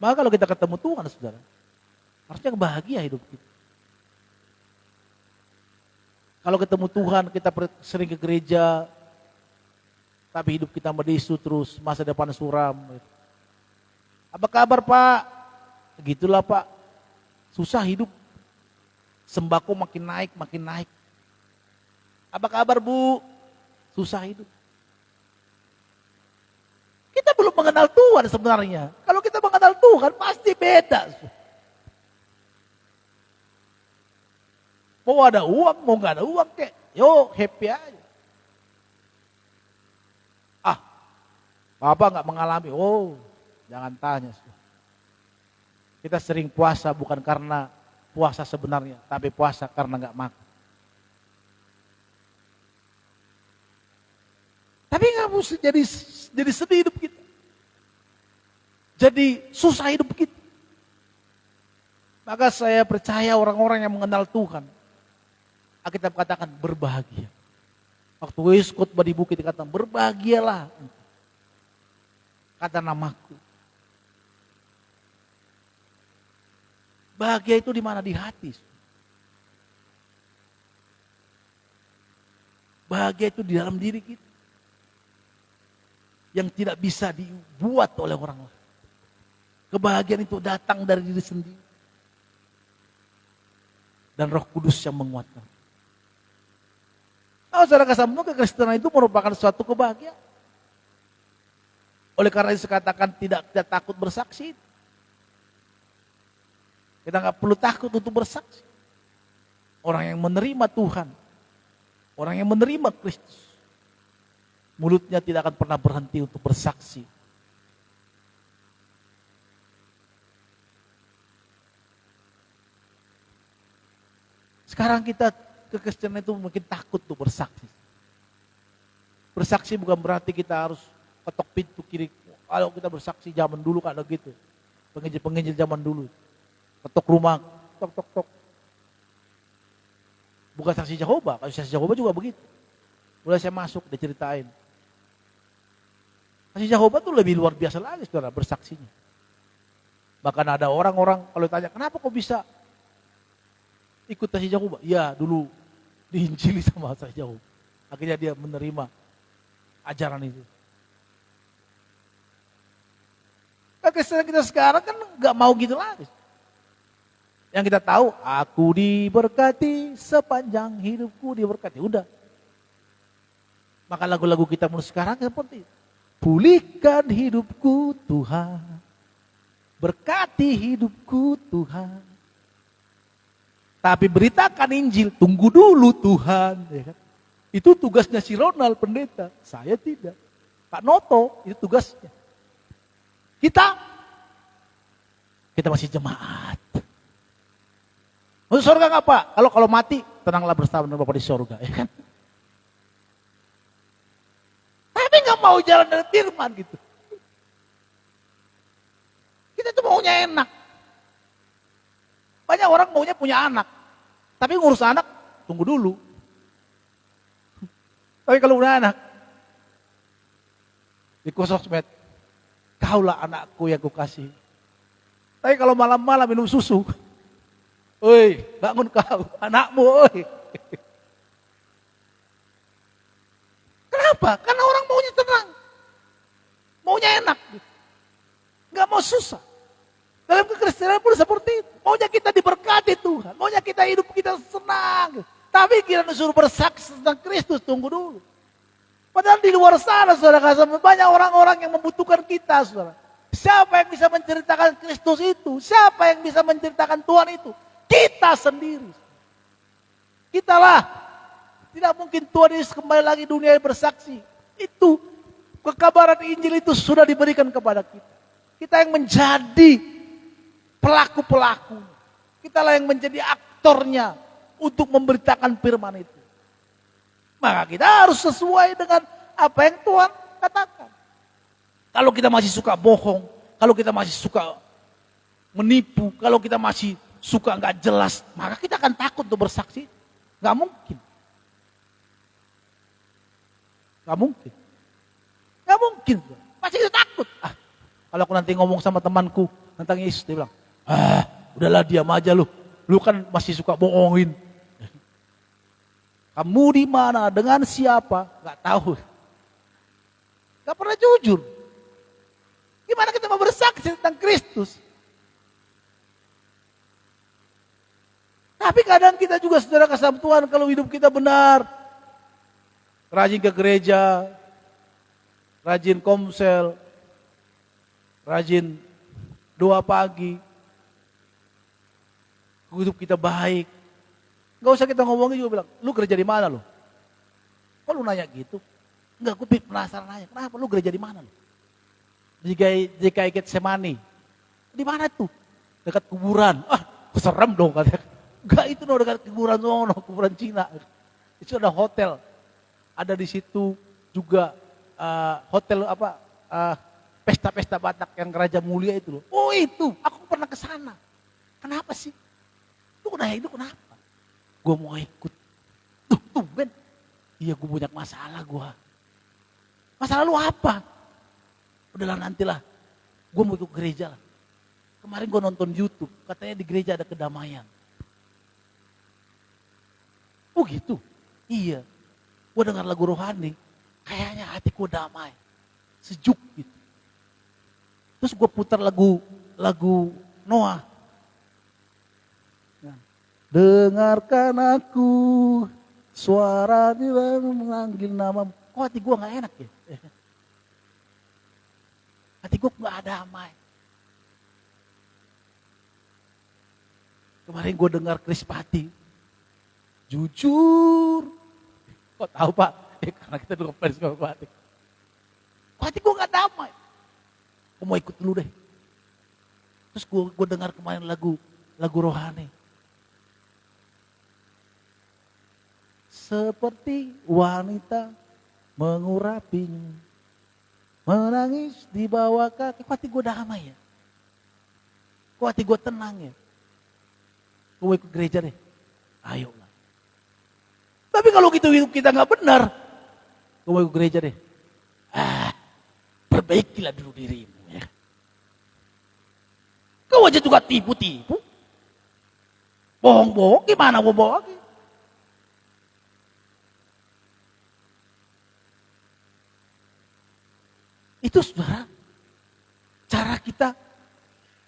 S2: Maka kalau kita ketemu Tuhan, saudara, harusnya bahagia hidup kita. Kalau ketemu Tuhan, kita sering ke gereja, tapi hidup kita medesu terus, masa depan suram. Apa kabar Pak? Gitulah Pak, susah hidup. Sembako makin naik. Apa kabar Bu? Susah hidup. Kita belum mengenal Tuhan sebenarnya. Kalau kita mengenal Tuhan pasti beda. Mau ada uang, mau gak ada uang kek. Yo happy aja. Bapak gak mengalami. Oh jangan tanya. Kita sering puasa bukan karena puasa sebenarnya. Tapi puasa karena gak makan. Tapi gak mesti jadi sedih hidup kita. Jadi susah hidup kita. Maka saya percaya orang-orang yang mengenal Tuhan. Alkitab katakan berbahagia. Waktu Yesus khotbah di bukit dikatakan berbahagialah. Kata namaku. Bahagia itu di mana? Di hati. Bahagia itu di dalam diri kita. Yang tidak bisa dibuat oleh orang lain. Kebahagiaan itu datang dari diri sendiri. Dan Roh Kudus yang menguatkan. Kalau saudara kesambung, kekristenan itu merupakan suatu kebahagiaan. Oleh karena itu katakan tidak takut bersaksi. Kita nggak perlu takut untuk bersaksi. Orang yang menerima Tuhan, orang yang menerima Kristus, mulutnya tidak akan pernah berhenti untuk bersaksi. Sekarang kita kekristenan itu mungkin takut untuk bersaksi. Bersaksi bukan berarti kita harus ketok pintu kiri. Kalau kita bersaksi zaman dulu kan ada gitu. Penginjil-penginjil zaman dulu. Ketok rumah, tok. Bukan saksi Jehovah, kalau saksi Jehovah juga begitu. Mulai saya masuk, dia ceritain. Saksi Jehovah tuh lebih luar biasa lagi saudara bersaksinya. Bahkan ada orang-orang kalau tanya, kenapa kok bisa ikut saksi Jehovah? Ya dulu diinjili sama saksi Jehovah. Akhirnya dia menerima ajaran itu. Nah, Kristen kita sekarang kan gak mau gitu lagi. Yang kita tahu, aku diberkati sepanjang hidupku diberkati. Udah. Maka lagu-lagu kita mulai sekarang seperti itu. Pulihkan hidupku Tuhan. Berkati hidupku Tuhan. Tapi beritakan Injil, tunggu dulu Tuhan. Ya kan? Itu tugasnya si Ronald pendeta. Saya tidak. Pak Noto, itu tugasnya. Kita masih jemaat. Masuk surga nggak Pak? Kalau mati, tenanglah bersama dengan Bapak di surga. Ya kan? Tapi nggak mau jalan dari firman gitu. Kita tuh maunya enak. Banyak orang maunya punya anak. Tapi ngurus anak, tunggu dulu. Tapi kalau udah anak, di sosmed, kaulah anakku yang kukasih. Tapi kalau malam-malam minum susu, oi, bangun kau, anakmu, oi. Kenapa? Karena orang maunya tenang. Maunya enak. Gak mau susah. Dalam kekristenan pun seperti itu. Maunya kita diberkati Tuhan. Maunya kita hidup kita senang. Tapi kita disuruh bersaksi tentang Kristus, tunggu dulu. Padahal di luar sana, saudara, banyak orang-orang yang membutuhkan kita, saudara. Siapa yang bisa menceritakan Kristus itu? Siapa yang bisa menceritakan Tuhan itu? Kita sendiri. Kitalah. Tidak mungkin Tuhan Yesus kembali lagi dunia bersaksi. Itu, kekabaran Injil itu sudah diberikan kepada kita. Kita yang menjadi pelaku-pelaku. Kitalah yang menjadi aktornya untuk memberitakan firman itu. Maka kita harus sesuai dengan apa yang Tuhan katakan. Kalau kita masih suka bohong, kalau kita masih suka menipu, kalau kita masih suka nggak jelas, maka kita akan takut untuk bersaksi. Nggak mungkin. Nggak mungkin. Nggak mungkin. Pasti kita takut. Kalau aku nanti ngomong sama temanku tentang Yesus, dia bilang, udahlah diam aja lu. Lu kan masih suka bohongin. Kamu di mana, dengan siapa, nggak tahu. Nggak pernah jujur. Gimana kita mau bersaksi tentang Kristus? Tapi kadang kita juga saudara kasih Tuhan kalau hidup kita benar. Rajin ke gereja, rajin komsel, rajin doa pagi. Hidup kita baik. Gak usah kita ngomongin juga bilang, lu gereja di mana lu? Kok lu nanya gitu? Enggak, gue penasaran nanya, kenapa lu gereja di mana lu? Jika Getsemani. Di mana tuh? Dekat kuburan. Serem dong katanya. Enggak, itu no dekat kuburan kuburan Cina. Itu ada hotel. Ada di situ juga hotel pesta-pesta Batak yang Raja Mulia itu loh. Oh itu, aku pernah ke sana. Kenapa sih? Lu nanya itu kenapa? Gue mau ikut. Tuh Ben. Iya gue banyak masalah gue. Masalah lu apa? Udahlah nantilah. Gue mau ikut gereja lah. Kemarin gue nonton YouTube. Katanya di gereja ada kedamaian. Oh gitu? Iya. Gue dengar lagu rohani. Kayaknya hatiku damai. Sejuk gitu. Terus gue putar lagu Noah. Dengarkan aku, suara dia memanggil namamu. Kok hati gue gak enak ya? Hati gue gak damai. Kemarin gue dengar Chris Patti. Jujur. Kok tahu Pak? Karena kita dulu ngefans sama Patti. Kok hati gue gak damai? Gue mau ikut dulu deh. Terus gue dengar kemarin lagu rohani. Seperti wanita mengurapinya, menangis di bawah kaki. Kok hati gue damai ya? Kok hati gue tenang ya? Gue ikut gereja deh. Ayo lah. Tapi kalau gitu hidup kita nggak benar, gue mau ke gereja deh. Perbaikilah dulu dirimu ya. Kau aja juga tipu-tipu. Bohong-bohong, gimana bohong? Itu saudara, cara kita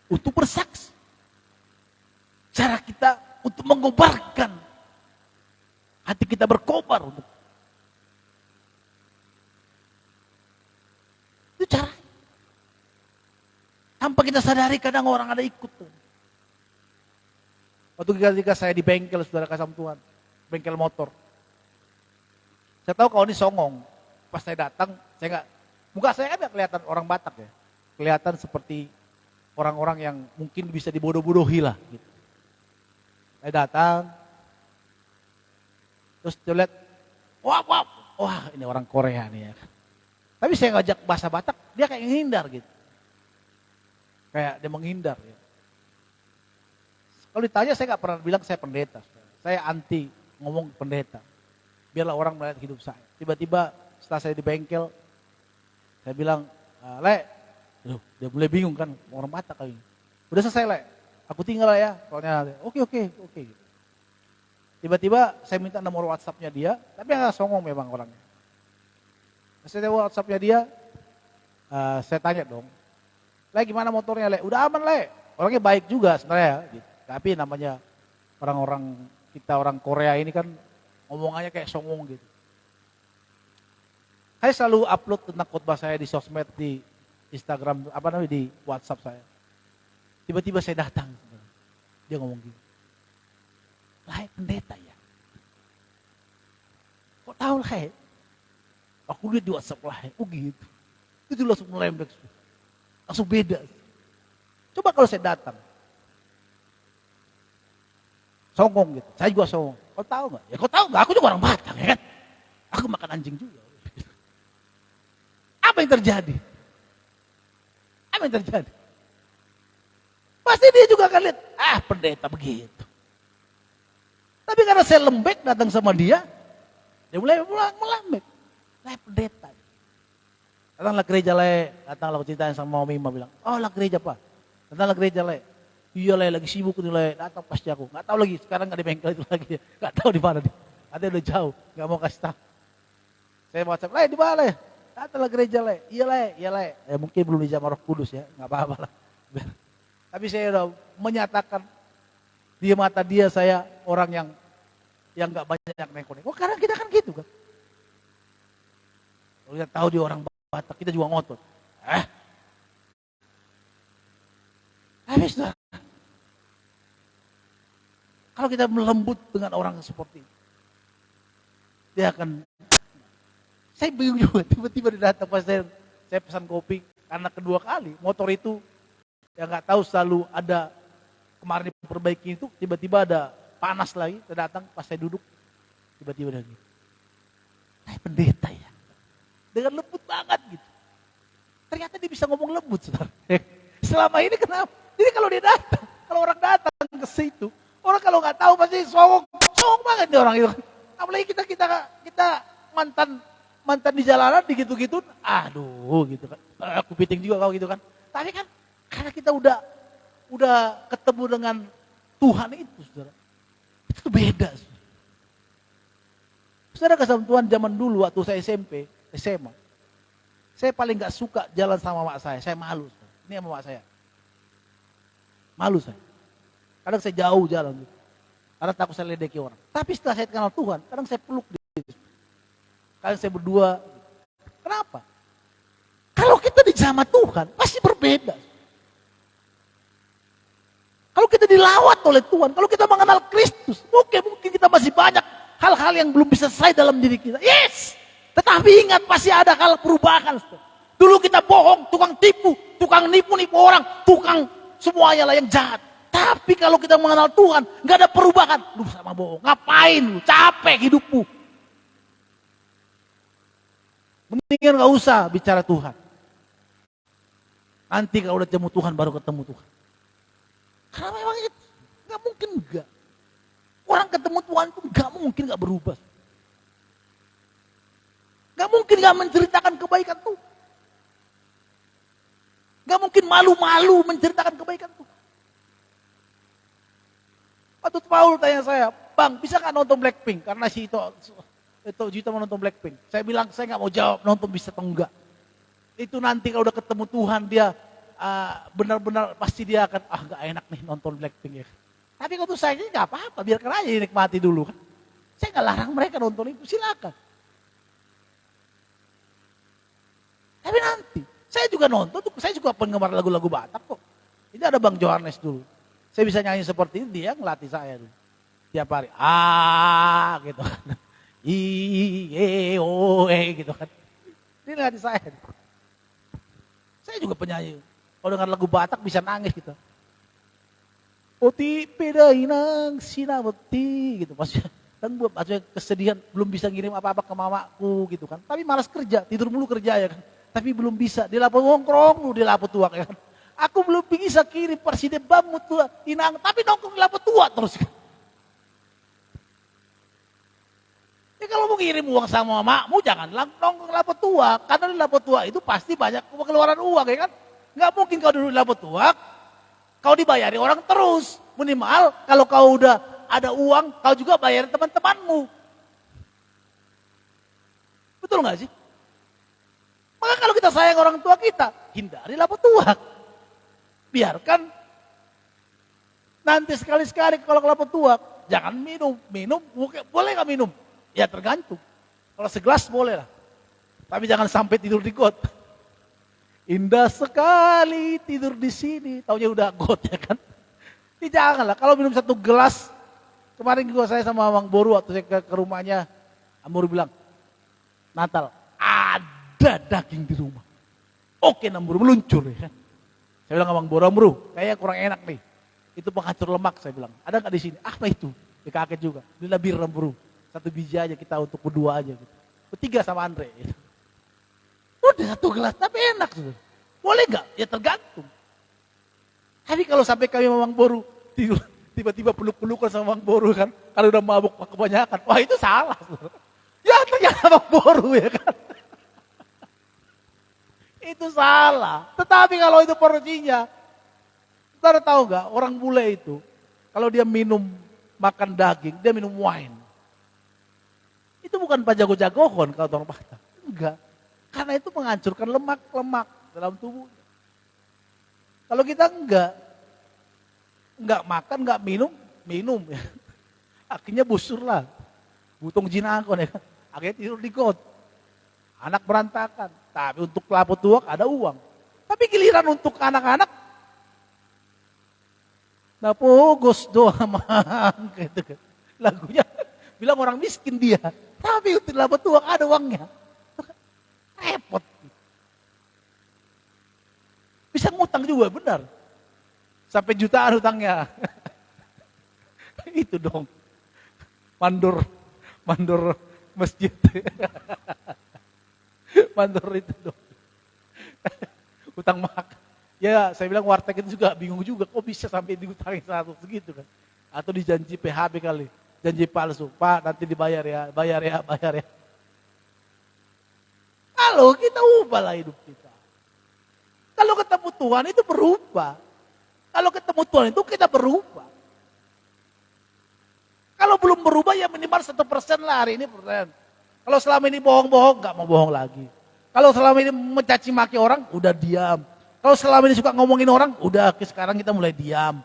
S2: untuk bersaksi. Cara kita untuk mengobarkan. Hati kita berkobar untuk. Itu cara. Tanpa kita sadari kadang orang ada ikut tuh. Waktu ketika saya di bengkel, saudara kasih Tuhan, bengkel motor. Saya tahu kalau ini songong. Pas saya datang, saya nggak, muka saya kan nggak kelihatan orang Batak ya. Kelihatan seperti orang-orang yang mungkin bisa dibodoh-bodohi lah. Gitu. Saya datang, terus dia lihat, wah ini orang Korea nih ya. Tapi saya ngajak bahasa Batak, dia kayak menghindar gitu. Kayak dia menghindar ya. Kalau ditanya saya nggak pernah bilang saya pendeta. Saya anti ngomong pendeta. Biarlah orang melihat hidup saya. Tiba-tiba setelah saya di bengkel, saya bilang, Le, dia mulai bingung kan, orang Batak kali ini. Udah selesai Le, aku tinggal lah ya. Soalnya oke. Tiba-tiba saya minta nomor WhatsApp-nya dia, tapi agak songong memang orangnya. Saya tahu WhatsApp-nya dia, saya tanya dong, Le gimana motornya Le? Udah aman Le, orangnya baik juga sebenarnya. Gitu. Tapi namanya orang-orang kita orang Korea ini kan ngomongannya kayak songong gitu. Saya selalu upload tentang khotbah saya di sosmed, di Instagram, di WhatsApp saya. Tiba-tiba saya datang, dia ngomong gini, Lai pendeta ya? Kok tahu Lai? Aku lihat di WhatsApp Lai, gitu. Itu langsung melembek, langsung beda. Coba kalau saya datang, songong gitu, saya juga songong. Kau tahu nggak? Ya kau tahu nggak? Aku juga orang Batak ya kan? Aku makan anjing juga. Apa yang terjadi? Pasti dia juga akan lihat, pendeta begitu. Tapi karena saya lembek datang sama dia mulai melambek. Lah pendeta. Datanglah gereja Le, datanglah aku ceritain sama Mama Mima bilang, oh lah gereja Pak. Datanglah gereja Le. Iya Le, lagi sibuk nih Le, datang pasti aku. Gak tahu lagi, sekarang gak di bengkel itu lagi. Gak tahu di mana dia. Ada udah jauh, gak mau kasih tahu. Saya WhatsApp, Le di mana Le? Datanglah gereja Le. Iya Le. Ya mungkin belum dijamah Roh Kudus ya, gak apa-apa lah. Tapi saya udah menyatakan di mata dia saya orang yang gak banyak neko-neko. Karena kita kan gitu kan. Kalau kita tahu dia orang Batak, kita juga ngotot. Habis dah. Kalau kita melembut dengan orang seperti itu, dia akan, saya bingung juga, tiba-tiba dia datang pas saya pesan kopi, karena kedua kali motor itu, yang nggak tahu selalu ada, kemarin diperbaiki itu, tiba-tiba ada panas lagi, saya datang pas saya duduk, tiba-tiba dia gitu, pendeta ya, dengan lembut banget gitu, ternyata dia bisa ngomong lembut saudara. Selama ini kenapa? Jadi kalau dia datang, kalau orang datang ke situ, orang kalau nggak tahu pasti songong banget nih orang itu. Apalagi kita mantan di jalanan digitu-gitu, aduh gitu kan. Aku piting juga kau gitu kan. Tapi kan karena kita udah ketemu dengan Tuhan itu, saudara. Itu tuh beda. Saudara kasih Tuhan zaman dulu waktu saya SMP, SMA. Saya paling nggak suka jalan sama mak saya malu. Saudara. Ini sama mak saya. Malu saya. Kadang saya jauh jalan gitu. Karena takut saya ledeki orang. Tapi setelah saya kenal Tuhan, kadang saya peluk dia. Kadang saya berdua. Kenapa? Kalau kita dijamah Tuhan, pasti berbeda. Kalau kita dilawat oleh Tuhan, kalau kita mengenal Kristus, mungkin kita masih banyak hal-hal yang belum bisa selesai dalam diri kita. Yes! Tetapi ingat pasti ada hal perubahan. Dulu kita bohong, tukang tipu, tukang nipu orang, tukang semuanya lah yang jahat. Tapi kalau kita mengenal Tuhan, nggak ada perubahan. Lu sama bohong, ngapain lu? Capek hidupmu. Mendingan nggak usah bicara Tuhan. Nanti kalau udah ketemu Tuhan, baru ketemu Tuhan. Karena memang itu nggak mungkin enggak. Orang ketemu Tuhan itu nggak mungkin nggak berubah. Gak mungkin gak menceritakan kebaikan Tuhan. Gak mungkin malu-malu menceritakan kebaikan Tuhan. Waktu Paul tanya saya, Bang, bisa gak nonton Blackpink? Karena si itu Jito mau nonton Blackpink. Saya bilang, saya gak mau jawab nonton bisa atau enggak. Itu nanti kalau udah ketemu Tuhan, dia benar-benar pasti dia akan, gak enak nih nonton Blackpink ya. Tapi kalau saya ini gak apa-apa, biarkan aja dinikmati dulu kan. Saya gak larang mereka nonton itu, silakan. Tapi nanti, saya juga nonton, saya juga penggemar lagu-lagu Batak kok. Ini ada Bang Johannes dulu. Saya bisa nyanyi seperti ini, dia ngelatih saya dulu. Tiap hari, gitu kan. Gitu kan. Dia ngelatih saya. Saya juga penyanyi. Kalau dengar lagu Batak bisa nangis gitu. Oti pedainang sinabeti gitu. Maksudnya, kan maksudnya kesedihan, belum bisa ngirim apa-apa ke mamaku gitu kan. Tapi malas kerja, tidur mulu kerja ya kan. Tapi belum bisa, dia lapor nongkrong lu, dia lapor tua ya kan. Aku belum bisa kirim perside bamu tua, inang, tapi nongkrong di lapor tua terus. Ya kalau mau ngirim uang sama makmu, jangan nongkrong di lapor tua. Karena di lapor tua itu pasti banyak pengeluaran uang ya kan. Nggak mungkin kau duduk di lapor tua, kau dibayari orang terus. Minimal kalau kau udah ada uang, kau juga bayarin teman-temanmu. Betul nggak sih? Maka kalau kita sayang orang tua kita, hindari lapor tua. Biarkan nanti sekali-sekali kalau ke lapor tua, jangan minum. Minum, boleh nggak minum? Ya tergantung. Kalau segelas boleh lah. Tapi jangan sampai tidur di got. Indah sekali tidur di sini. Taunya udah got ya kan. Ini janganlah. Kalau minum satu gelas. Kemarin juga saya sama Bang Boru waktu saya ke rumahnya. Boru bilang, Natal ada daging di rumah. Oke Boru meluncur ya kan. Saya bilang sama Bang Boru, kayaknya kurang enak nih. Itu penghancur lemak saya bilang. Ada nggak di sini? Apa itu? Dia kaget juga. Belilah bir Boru. Satu biji aja kita untuk berdua aja gitu. Bertiga sama Andre. Gitu. Udah satu gelas, tapi enak. Sudah. Boleh nggak? Ya tergantung. Tapi kalau sampai kami sama Bang Boru, tiba-tiba peluk-pelukan sama Bang Boru kan. Kalau udah mabuk kebanyakan. Wah itu salah. Sudah. Ya ternyata Bang Boru ya kan. Itu salah. Tetapi kalau itu porsinya, saudara tahu nggak orang bule itu, kalau dia minum makan daging, dia minum wine. Itu bukan pajago-jagohon kalau orang Batak. Enggak. Karena itu menghancurkan lemak-lemak dalam tubuh. Kalau kita enggak makan, enggak minum ya. Akhirnya busur lah. Butong jinakon ya. Akhirnya tidur di got. Anak berantakan. Tapi untuk lapor tua ada uang. Tapi giliran untuk anak-anak, napogos doang gitu kan. Lagunya bilang orang miskin dia. Tapi untuk lapor tua ada uangnya. Repot. Bisa ngutang juga benar. Sampai jutaan hutangnya. Itu dong. Mandor masjid. Mandor itu dong. Utang makan. Ya saya bilang warteg itu juga bingung juga. Kok bisa sampai diutangin satu segitu kan. Atau dijanji PHB kali. Janji palsu. Pak nanti dibayar ya. Bayar ya. Kalau kita ubahlah hidup kita. Kalau ketemu Tuhan itu berubah. Kalau ketemu Tuhan itu kita berubah. Kalau belum berubah ya minimal 1% lah hari ini persen. Kalau selama ini bohong-bohong, gak mau bohong lagi. Kalau selama ini mencaci maki orang, udah diam. Kalau selama ini suka ngomongin orang, udah sekarang kita mulai diam.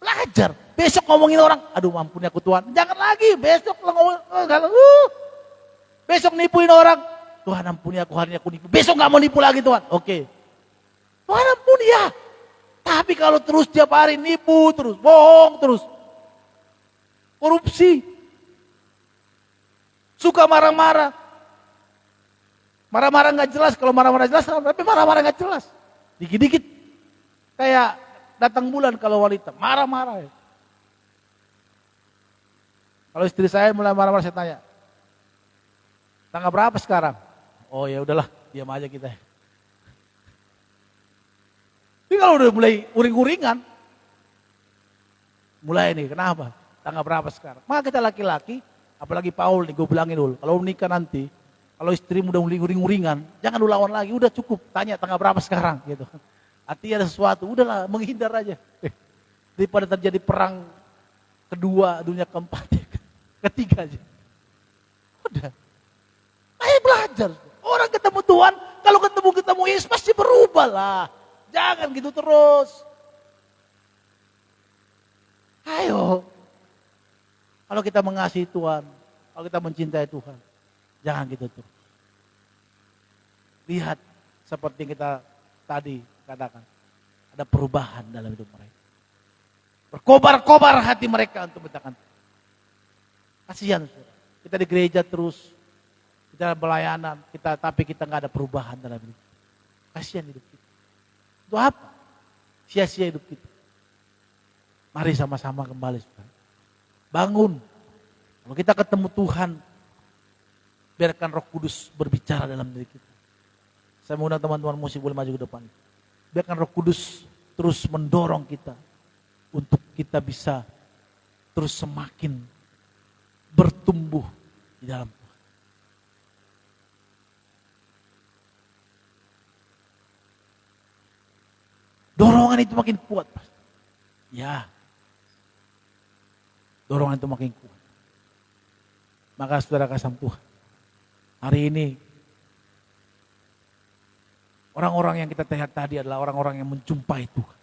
S2: Belajar. Besok ngomongin orang, aduh ampun ya Tuhan. Jangan lagi, besok ngomongin, besok nipuin orang. Tuhan ampuni aku hari ini aku nipu. Besok gak mau nipu lagi Tuhan. Oke. Tuhan ampuni ya. Tapi kalau terus tiap hari nipu, terus bohong, terus korupsi. Suka marah-marah. Marah-marah gak jelas. Kalau marah-marah jelas, tapi marah-marah gak jelas. Dikit-dikit. Kayak datang bulan kalau wanita. Marah-marah. Ya. Kalau istri saya mulai marah-marah, saya tanya. Tanggal berapa sekarang? Oh ya udahlah, diam aja kita. Tapi kalau udah mulai uring-uringan. Mulai nih, kenapa? Tanggal berapa sekarang? Maka kita laki-laki, apalagi Paul nih, gue bilangin dulu. Kalau menikah nanti, Kalau istrimu udah uring-uringan, jangan lu lawan lagi, udah cukup, tanya tanggal berapa sekarang gitu. Artinya ada sesuatu, udahlah menghindar aja. Daripada terjadi perang kedua, dunia keempat, ketiga aja. Udah. Ayo belajar. Orang ketemu Tuhan, kalau ketemu Yesus pasti berubah lah. Jangan gitu terus. Ayo. Kalau kita mengasihi Tuhan, kalau kita mencintai Tuhan, jangan gitu terus. Lihat seperti yang kita tadi katakan. Ada perubahan dalam hidup mereka. Berkobar-kobar hati mereka untuk menceritakan. Kasihan, kita di gereja terus, kita pelayanan, tapi kita nggak ada perubahan dalam hidup. Kasihan hidup kita. Itu apa? Sia-sia hidup kita. Mari sama-sama kembali. Bangun. Kalau kita ketemu Tuhan, biarkan Roh Kudus berbicara dalam diri kita. Saya mengundang teman-teman musik boleh maju ke depan. Biarkan Roh Kudus terus mendorong kita untuk kita bisa terus semakin bertumbuh di dalam Tuhan. Dorongan itu makin kuat, Pastor. Ya. Dorongan itu makin kuat. Maka saudara kasih Tuhan. Hari ini orang-orang yang kita lihat tadi adalah orang-orang yang menjumpai Tuhan.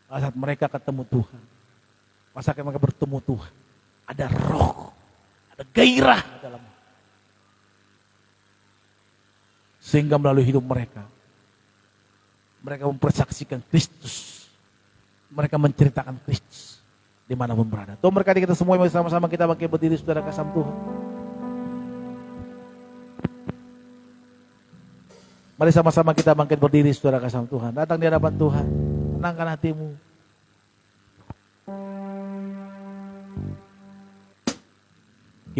S2: Pada saat mereka ketemu Tuhan, pada saat mereka bertemu Tuhan, ada roh, ada gairah dalam. Sehingga melalui hidup mereka, mereka mempersaksikan Kristus. Mereka menceritakan Kristus dimanapun berada. Tuhan berkati kita semua, sama-sama kita bangkit berdiri, saudara kasih Tuhan. Mari sama-sama kita bangkit berdiri, saudara kasih Tuhan. Datang di hadapan Tuhan, tenangkan hatimu. G.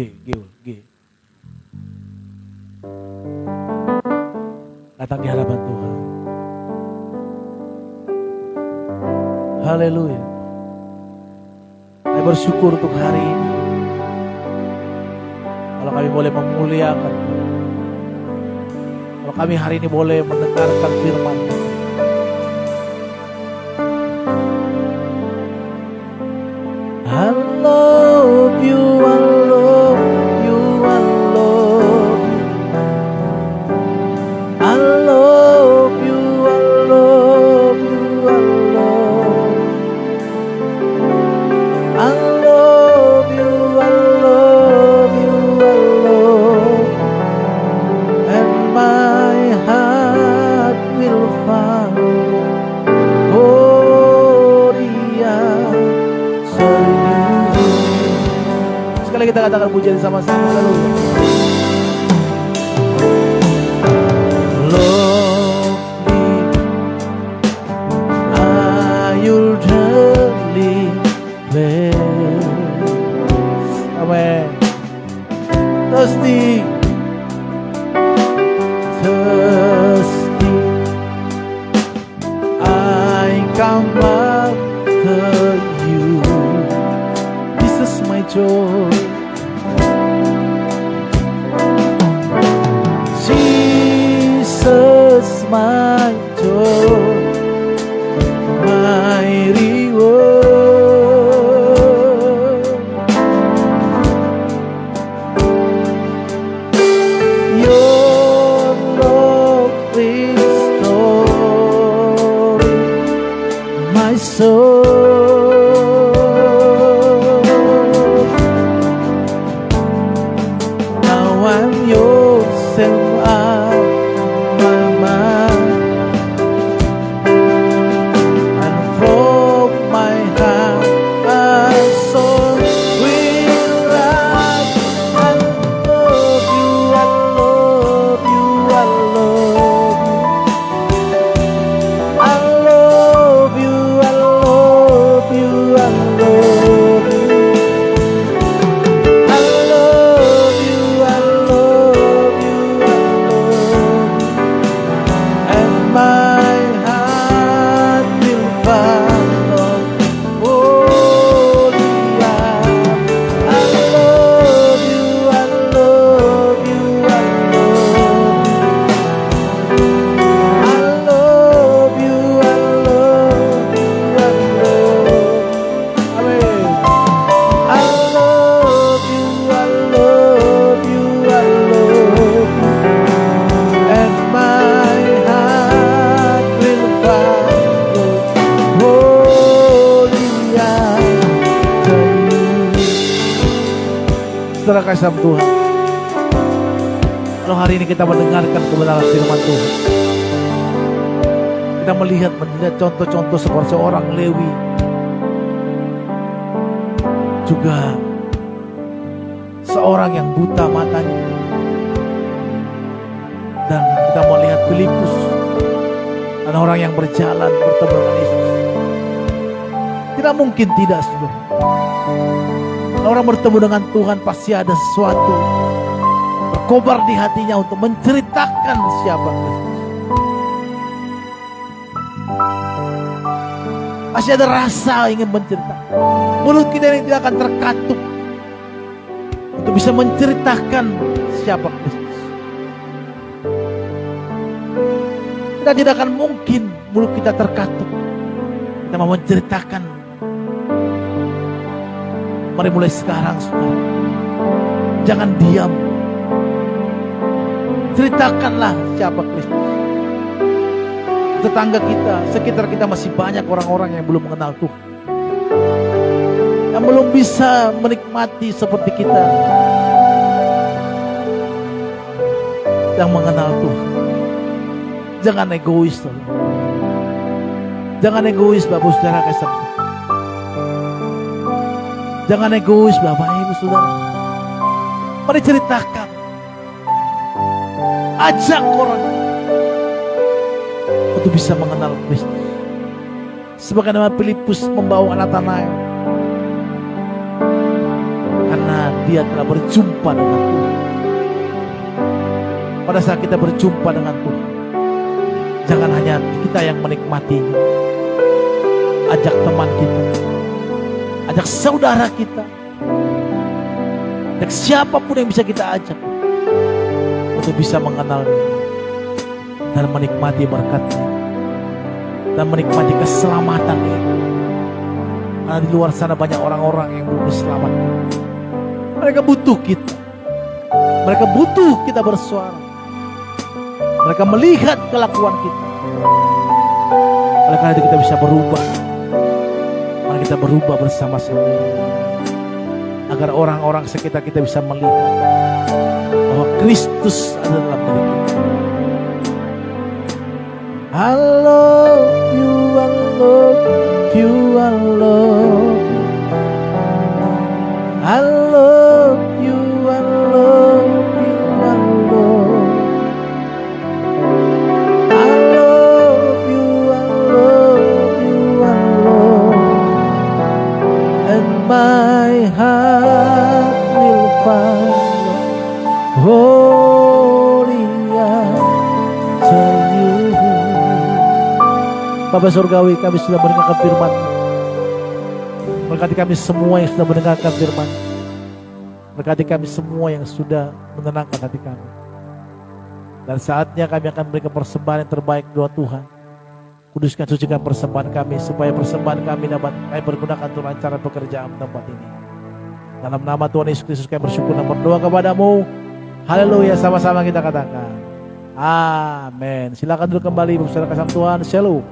S2: Datang di hadapan Tuhan. Haleluya. Saya bersyukur untuk hari ini. Kalau kami boleh memuliakan, kalau kami hari ini boleh mendengarkan firman. I love you, I love you, I love you. I love you, I love you, I love you. I love you, I love you, I love you. And my heart will find sekali kita katakan pujian sama-sama. Haleluya. Love me, are your darling best. Amen. Thirsty, I come after you. This is my joy. Jesus, my joy, my reward. Your love restoring my soul. Now I'm yours and I love you, I love saudara kasih dalam Tuhan. Kalau hari ini kita mendengarkan kebenaran firman Tuhan, kita melihat contoh-contoh seperti seorang Lewi, juga seorang yang buta matanya, dan kita melihat Filipus, dan orang yang berjalan bertemu dengan Yesus. Tidak mungkin tidak, saudara. Kalau orang bertemu dengan Tuhan pasti ada sesuatu berkobar di hatinya untuk menceritakan siapa Kristus. Pasti ada rasa ingin menceritakan. Mulut kita ini tidak akan terkatup untuk bisa menceritakan siapa Kristus. Kita tidak akan mungkin mulut kita terkatup. Kita mau menceritakan. Mari mulai sekarang, saudara. Jangan diam. Ceritakanlah siapa Kristus. Tetangga kita, sekitar kita masih banyak orang-orang yang belum mengenal Tuhan, yang belum bisa menikmati seperti kita yang mengenal Tuhan. Jangan egois, saudara. Jangan egois, Bapak Saudara kasih. Jangan egois, Bapak Ibu Saudara. Mari ceritakan. Ajak orang untuk bisa mengenal Kristus. Sebagaimana Filipus membawa Natanael, karena dia telah berjumpa dengan Tuhan. Pada saat kita berjumpa dengan Tuhan, jangan hanya kita yang menikmatinya. Ajak teman kita, ajak saudara kita, ajak siapapun yang bisa kita ajak untuk bisa mengenalnya dan menikmati berkat-Nya dan menikmati keselamatan ini. Karena di luar sana banyak orang-orang yang belum diselamatkan. Mereka butuh kita. Mereka butuh kita bersuara. Mereka melihat kelakuan kita. Oleh karena itu kita bisa berubah. Mari kita berubah bersama-sama, agar orang-orang sekitar kita bisa melihat bahwa Kristus ada dalam diri kita. I love you, I love you, I love you. I love you, I love you, I love. I love you, I love you, I love. And my heart will follow. Holy after you. Bapa Surgawi, kami sudah mendengarkan firman. Berkati kami semua yang sudah mendengarkan firman. Berkati kami semua yang sudah menenangkan hati kami. Dan saatnya kami akan memberikan persembahan yang terbaik doa Tuhan. Kuduskan, sucikan persembahan kami, supaya persembahan kami dapat kami pergunakan untuk lancaran pekerjaan tempat ini. Dalam nama Tuhan Yesus Kristus kami bersyukur dan berdoa kepadamu. Haleluya, sama-sama kita katakan amin. Silakan duduk kembali, saudara kasih Tuhan. Shalom.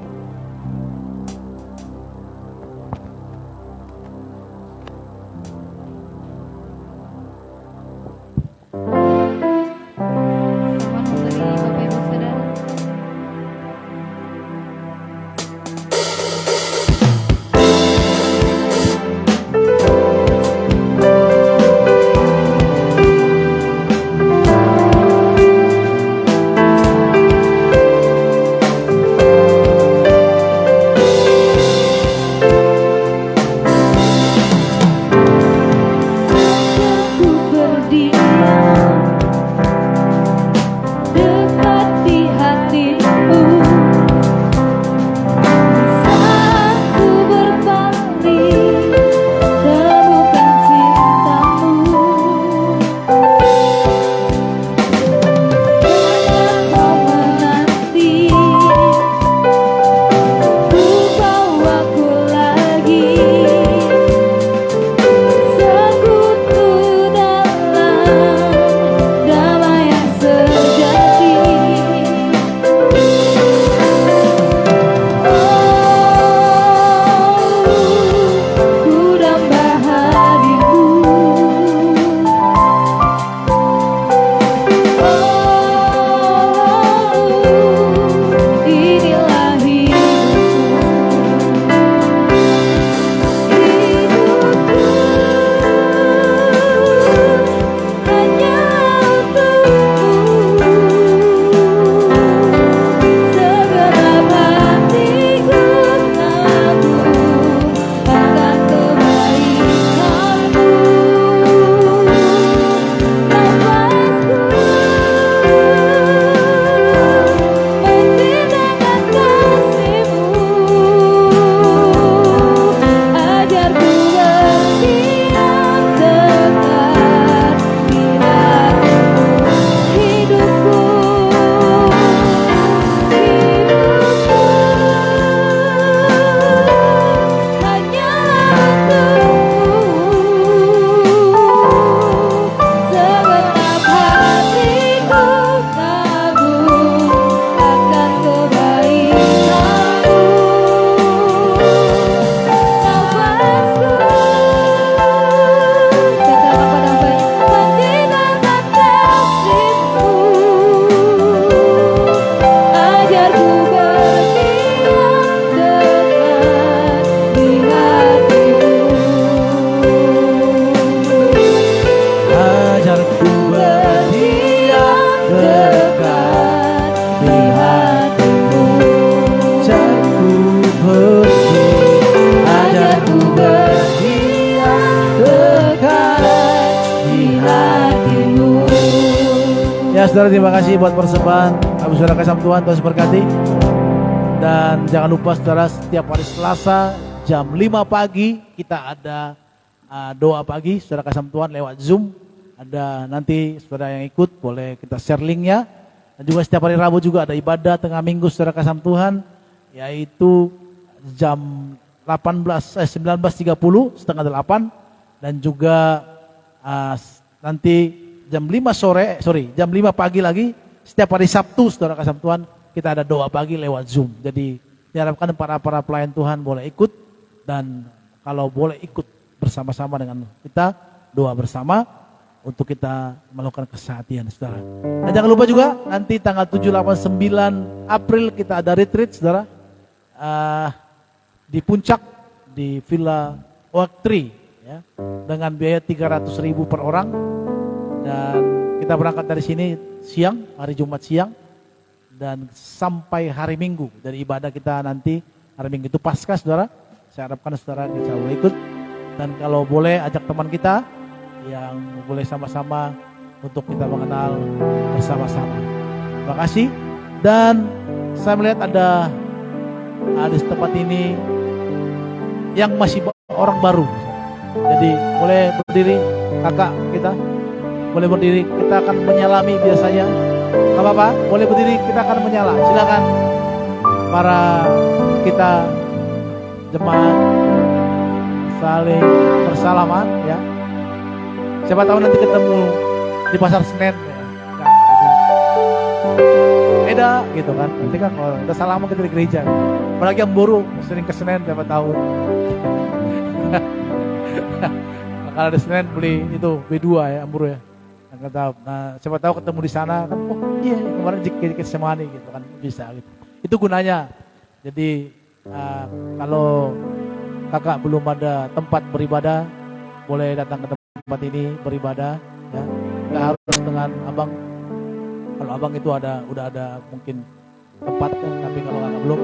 S2: saudara, terima kasih buat persembahan. Kami saudara kasih sama Tuhan, Tuhan berkati. Dan jangan lupa saudara, setiap hari Selasa jam 5 pagi kita ada doa pagi, saudara kasih sama Tuhan lewat Zoom. Ada nanti saudara yang ikut boleh kita share linknya. Dan juga setiap hari Rabu juga ada ibadah tengah minggu saudara kasih sama Tuhan, yaitu jam 19.30 setengah 8. Dan juga nanti jam 5 pagi lagi setiap hari Sabtu saudara kasih sama Tuhan kita ada doa pagi lewat Zoom. Jadi diharapkan para pelayan Tuhan boleh ikut, dan kalau boleh ikut bersama-sama dengan kita doa bersama untuk kita melakukan kesehatan saudara. Dan jangan lupa juga nanti tanggal 7, 8, 9 April kita ada retreat saudara di Puncak di Villa Oak Tree ya, dengan biaya 300.000 per orang. Dan kita berangkat dari sini siang, hari Jumat siang, dan sampai hari Minggu. Dari ibadah kita nanti hari Minggu itu Paskah saudara. Saya harapkan saudara bisa boleh ikut. Dan kalau boleh ajak teman kita yang boleh sama-sama untuk kita mengenal bersama-sama. Terima kasih. Dan saya melihat ada di tempat ini yang masih orang baru. Jadi boleh berdiri kakak kita. Boleh berdiri, kita akan menyalami biasanya. Gak apa-apa, boleh berdiri, kita akan menyala. Silakan para kita jemaat saling bersalaman ya. Siapa tahu nanti ketemu di pasar Senen ya. Beda gitu kan. Nanti kan kalau udah salaman kita di gereja. Apalagi yang baru sering ke Senen siapa tahu. Kalau ada Senen beli itu B2 ya, Amburu ya. Nah, siapa tahu ketemu di sana kan, oh iya kemarin dikit semani gitu kan, bisa gitu. Itu gunanya. Jadi kalau kakak belum ada tempat beribadah, boleh datang ke tempat ini beribadah ya. Nggak harus dengan abang. Kalau abang itu udah ada mungkin tempat kan, tapi kalau kakak belum,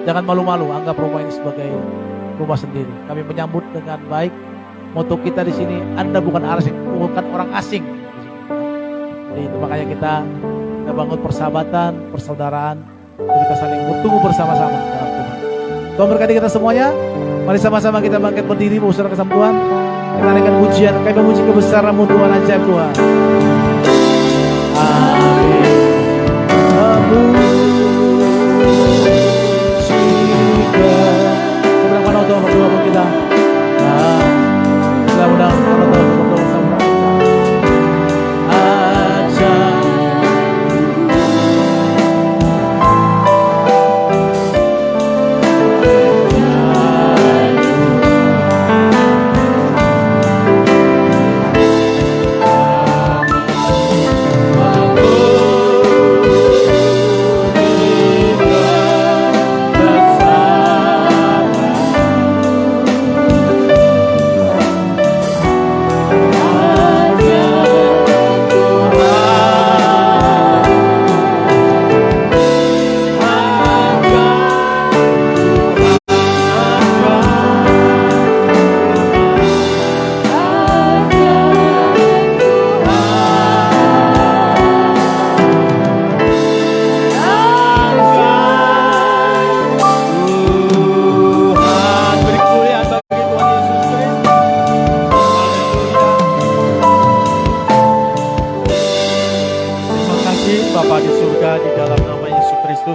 S2: jangan malu-malu, anggap rumah ini sebagai rumah sendiri. Kami menyambut dengan baik. Moto kita di sini, Anda bukan orang asing. Jadi itu makanya kita bangun persahabatan, persaudaraan, untuk kita saling bertumbuh bersama-sama dalam Tuhan. Tuhan berkati kita semuanya. Mari sama-sama kita bangkit berdiri, saudara kasih Tuhan. Kita naikkan pujian, kami memuji kebesaran-Mu Tuhan, ajaib Tuhan. Amin. Sedang mana Tuhan berdua pun kita. Sedang mana Tuhan berdua bersama.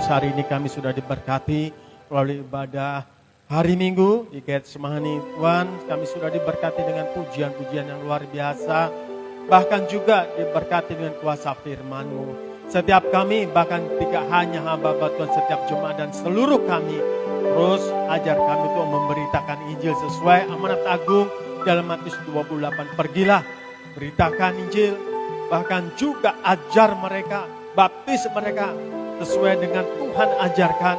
S3: Hari ini kami sudah diberkati melalui ibadah hari Minggu di Getsemani. Tuhan, kami sudah diberkati dengan pujian-pujian yang luar biasa. Bahkan juga diberkati dengan kuasa firman-Mu. Setiap kami, bahkan tidak hanya hamba-hamba Tuhan, setiap jemaat dan seluruh kami, terus ajar kami untuk memberitakan Injil sesuai amanat agung dalam Matius 28. Pergilah, beritakan Injil, bahkan juga ajar mereka, baptis mereka, sesuai dengan Tuhan ajarkan.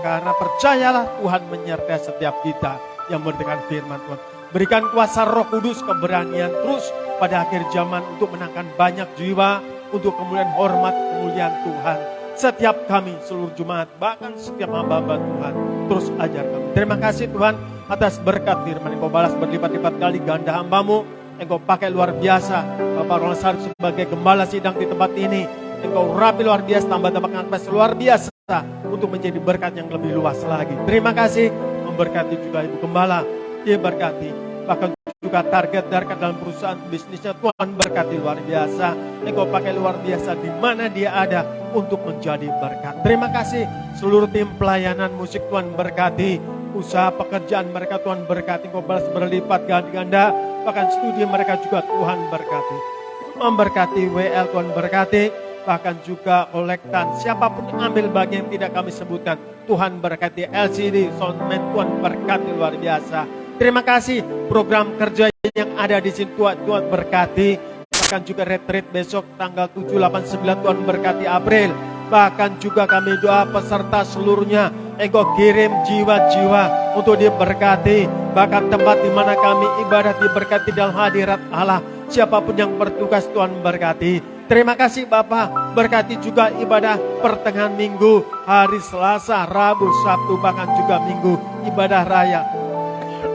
S3: Karena percayalah Tuhan menyertai setiap kita yang memberikan firman Tuhan. Berikan kuasa Roh Kudus, keberanian terus pada akhir zaman untuk menangkan banyak jiwa, untuk kemuliaan hormat, kemuliaan Tuhan. Setiap kami, seluruh jemaat, bahkan setiap hamba-hamba Tuhan, terus ajar kami. Terima kasih Tuhan atas berkat firman. Engkau balas berlipat-lipat kali ganda hamba-Mu. Engkau pakai luar biasa Bapak Ronald sebagai gembala sidang di tempat ini. Engkau urapi luar biasa, tambah-tambahkan luar biasa untuk menjadi berkat yang lebih luas lagi. Terima kasih, memberkati juga Ibu Gembala, dia berkati, bahkan juga target dalam perusahaan bisnisnya, Tuhan berkati luar biasa. Engkau pakai luar biasa di mana dia ada untuk menjadi berkat. Terima kasih seluruh tim pelayanan musik, Tuhan berkati. Usaha pekerjaan mereka Tuhan berkati, Engkau balas berlipat ganda, bahkan studi mereka juga Tuhan berkati. Memberkati WL Tuhan berkati, bahkan juga kolektan, siapapun yang ambil bagian yang tidak kami sebutkan, Tuhan berkati. LCD, Soundman, Tuhan berkati luar biasa. Terima kasih program kerja yang ada di sini, Tuhan berkati. Bahkan juga retreat besok tanggal 7, 8, 9, Tuhan berkati April. Bahkan juga kami doa peserta seluruhnya, Engkau kirim jiwa-jiwa untuk diberkati. Bahkan tempat di mana kami ibadah diberkati dalam hadirat Allah. Siapapun yang bertugas Tuhan berkati. Terima kasih Bapak, berkati juga ibadah pertengahan minggu, hari Selasa, Rabu, Sabtu, bahkan juga Minggu, ibadah raya.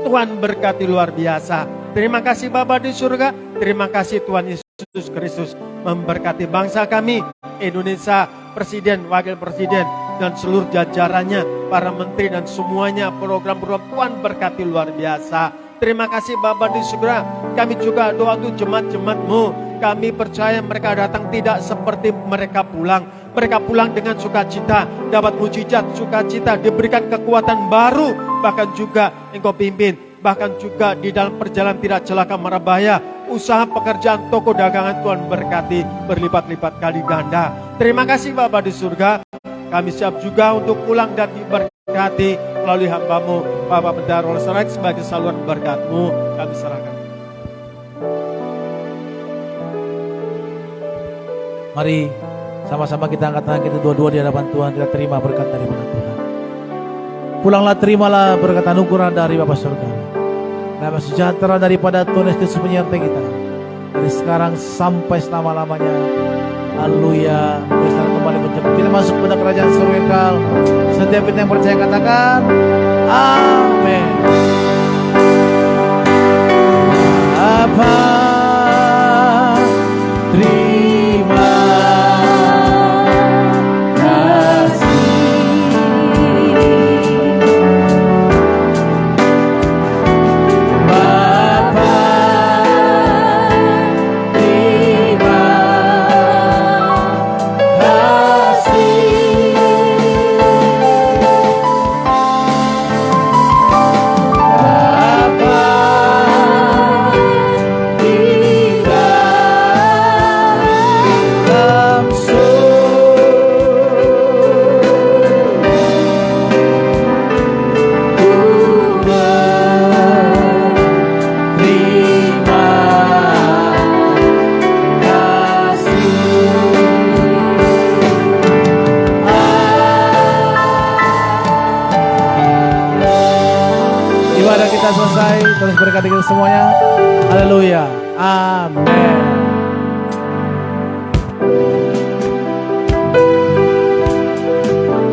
S3: Tuhan berkati luar biasa. Terima kasih Bapa di surga, terima kasih Tuhan Yesus Kristus memberkati bangsa kami, Indonesia, Presiden, Wakil Presiden, dan seluruh jajarannya, para menteri dan semuanya, program-program Tuhan berkati luar biasa. Terima kasih Bapa di surga, kami juga doa untuk jemaat-jemaat-Mu. Kami percaya mereka datang tidak seperti mereka pulang. Mereka pulang dengan sukacita, dapat mujizat, sukacita, diberikan kekuatan baru. Bahkan juga Engkau pimpin, bahkan juga di dalam perjalanan tidak celaka mara bahaya. Usaha pekerjaan toko dagangan Tuhan berkati berlipat-lipat kali ganda. Terima kasih Bapa di surga. Kami siap juga untuk pulang dan diberkati melalui hamba-Mu, Bapak Pendeta Rolls-Royce, sebagai saluran berkat-Mu. Kami serahkan.
S2: Mari sama-sama kita angkat tangan kita dua-dua di hadapan Tuhan. Kita terima berkat daripada Tuhan. Pulanglah, terimalah berkat anugerah dari Bapa surga. Damai sejahtera daripada Tuhan Yesus penyertai kita dari sekarang sampai selama-lamanya. Haleluya. Kita kembali menjemput kita masuk pada kerajaan surga. Setiap kita yang percaya katakan amin. Apa terima selesai. Terus berkati kita semuanya. Haleluya. Amin.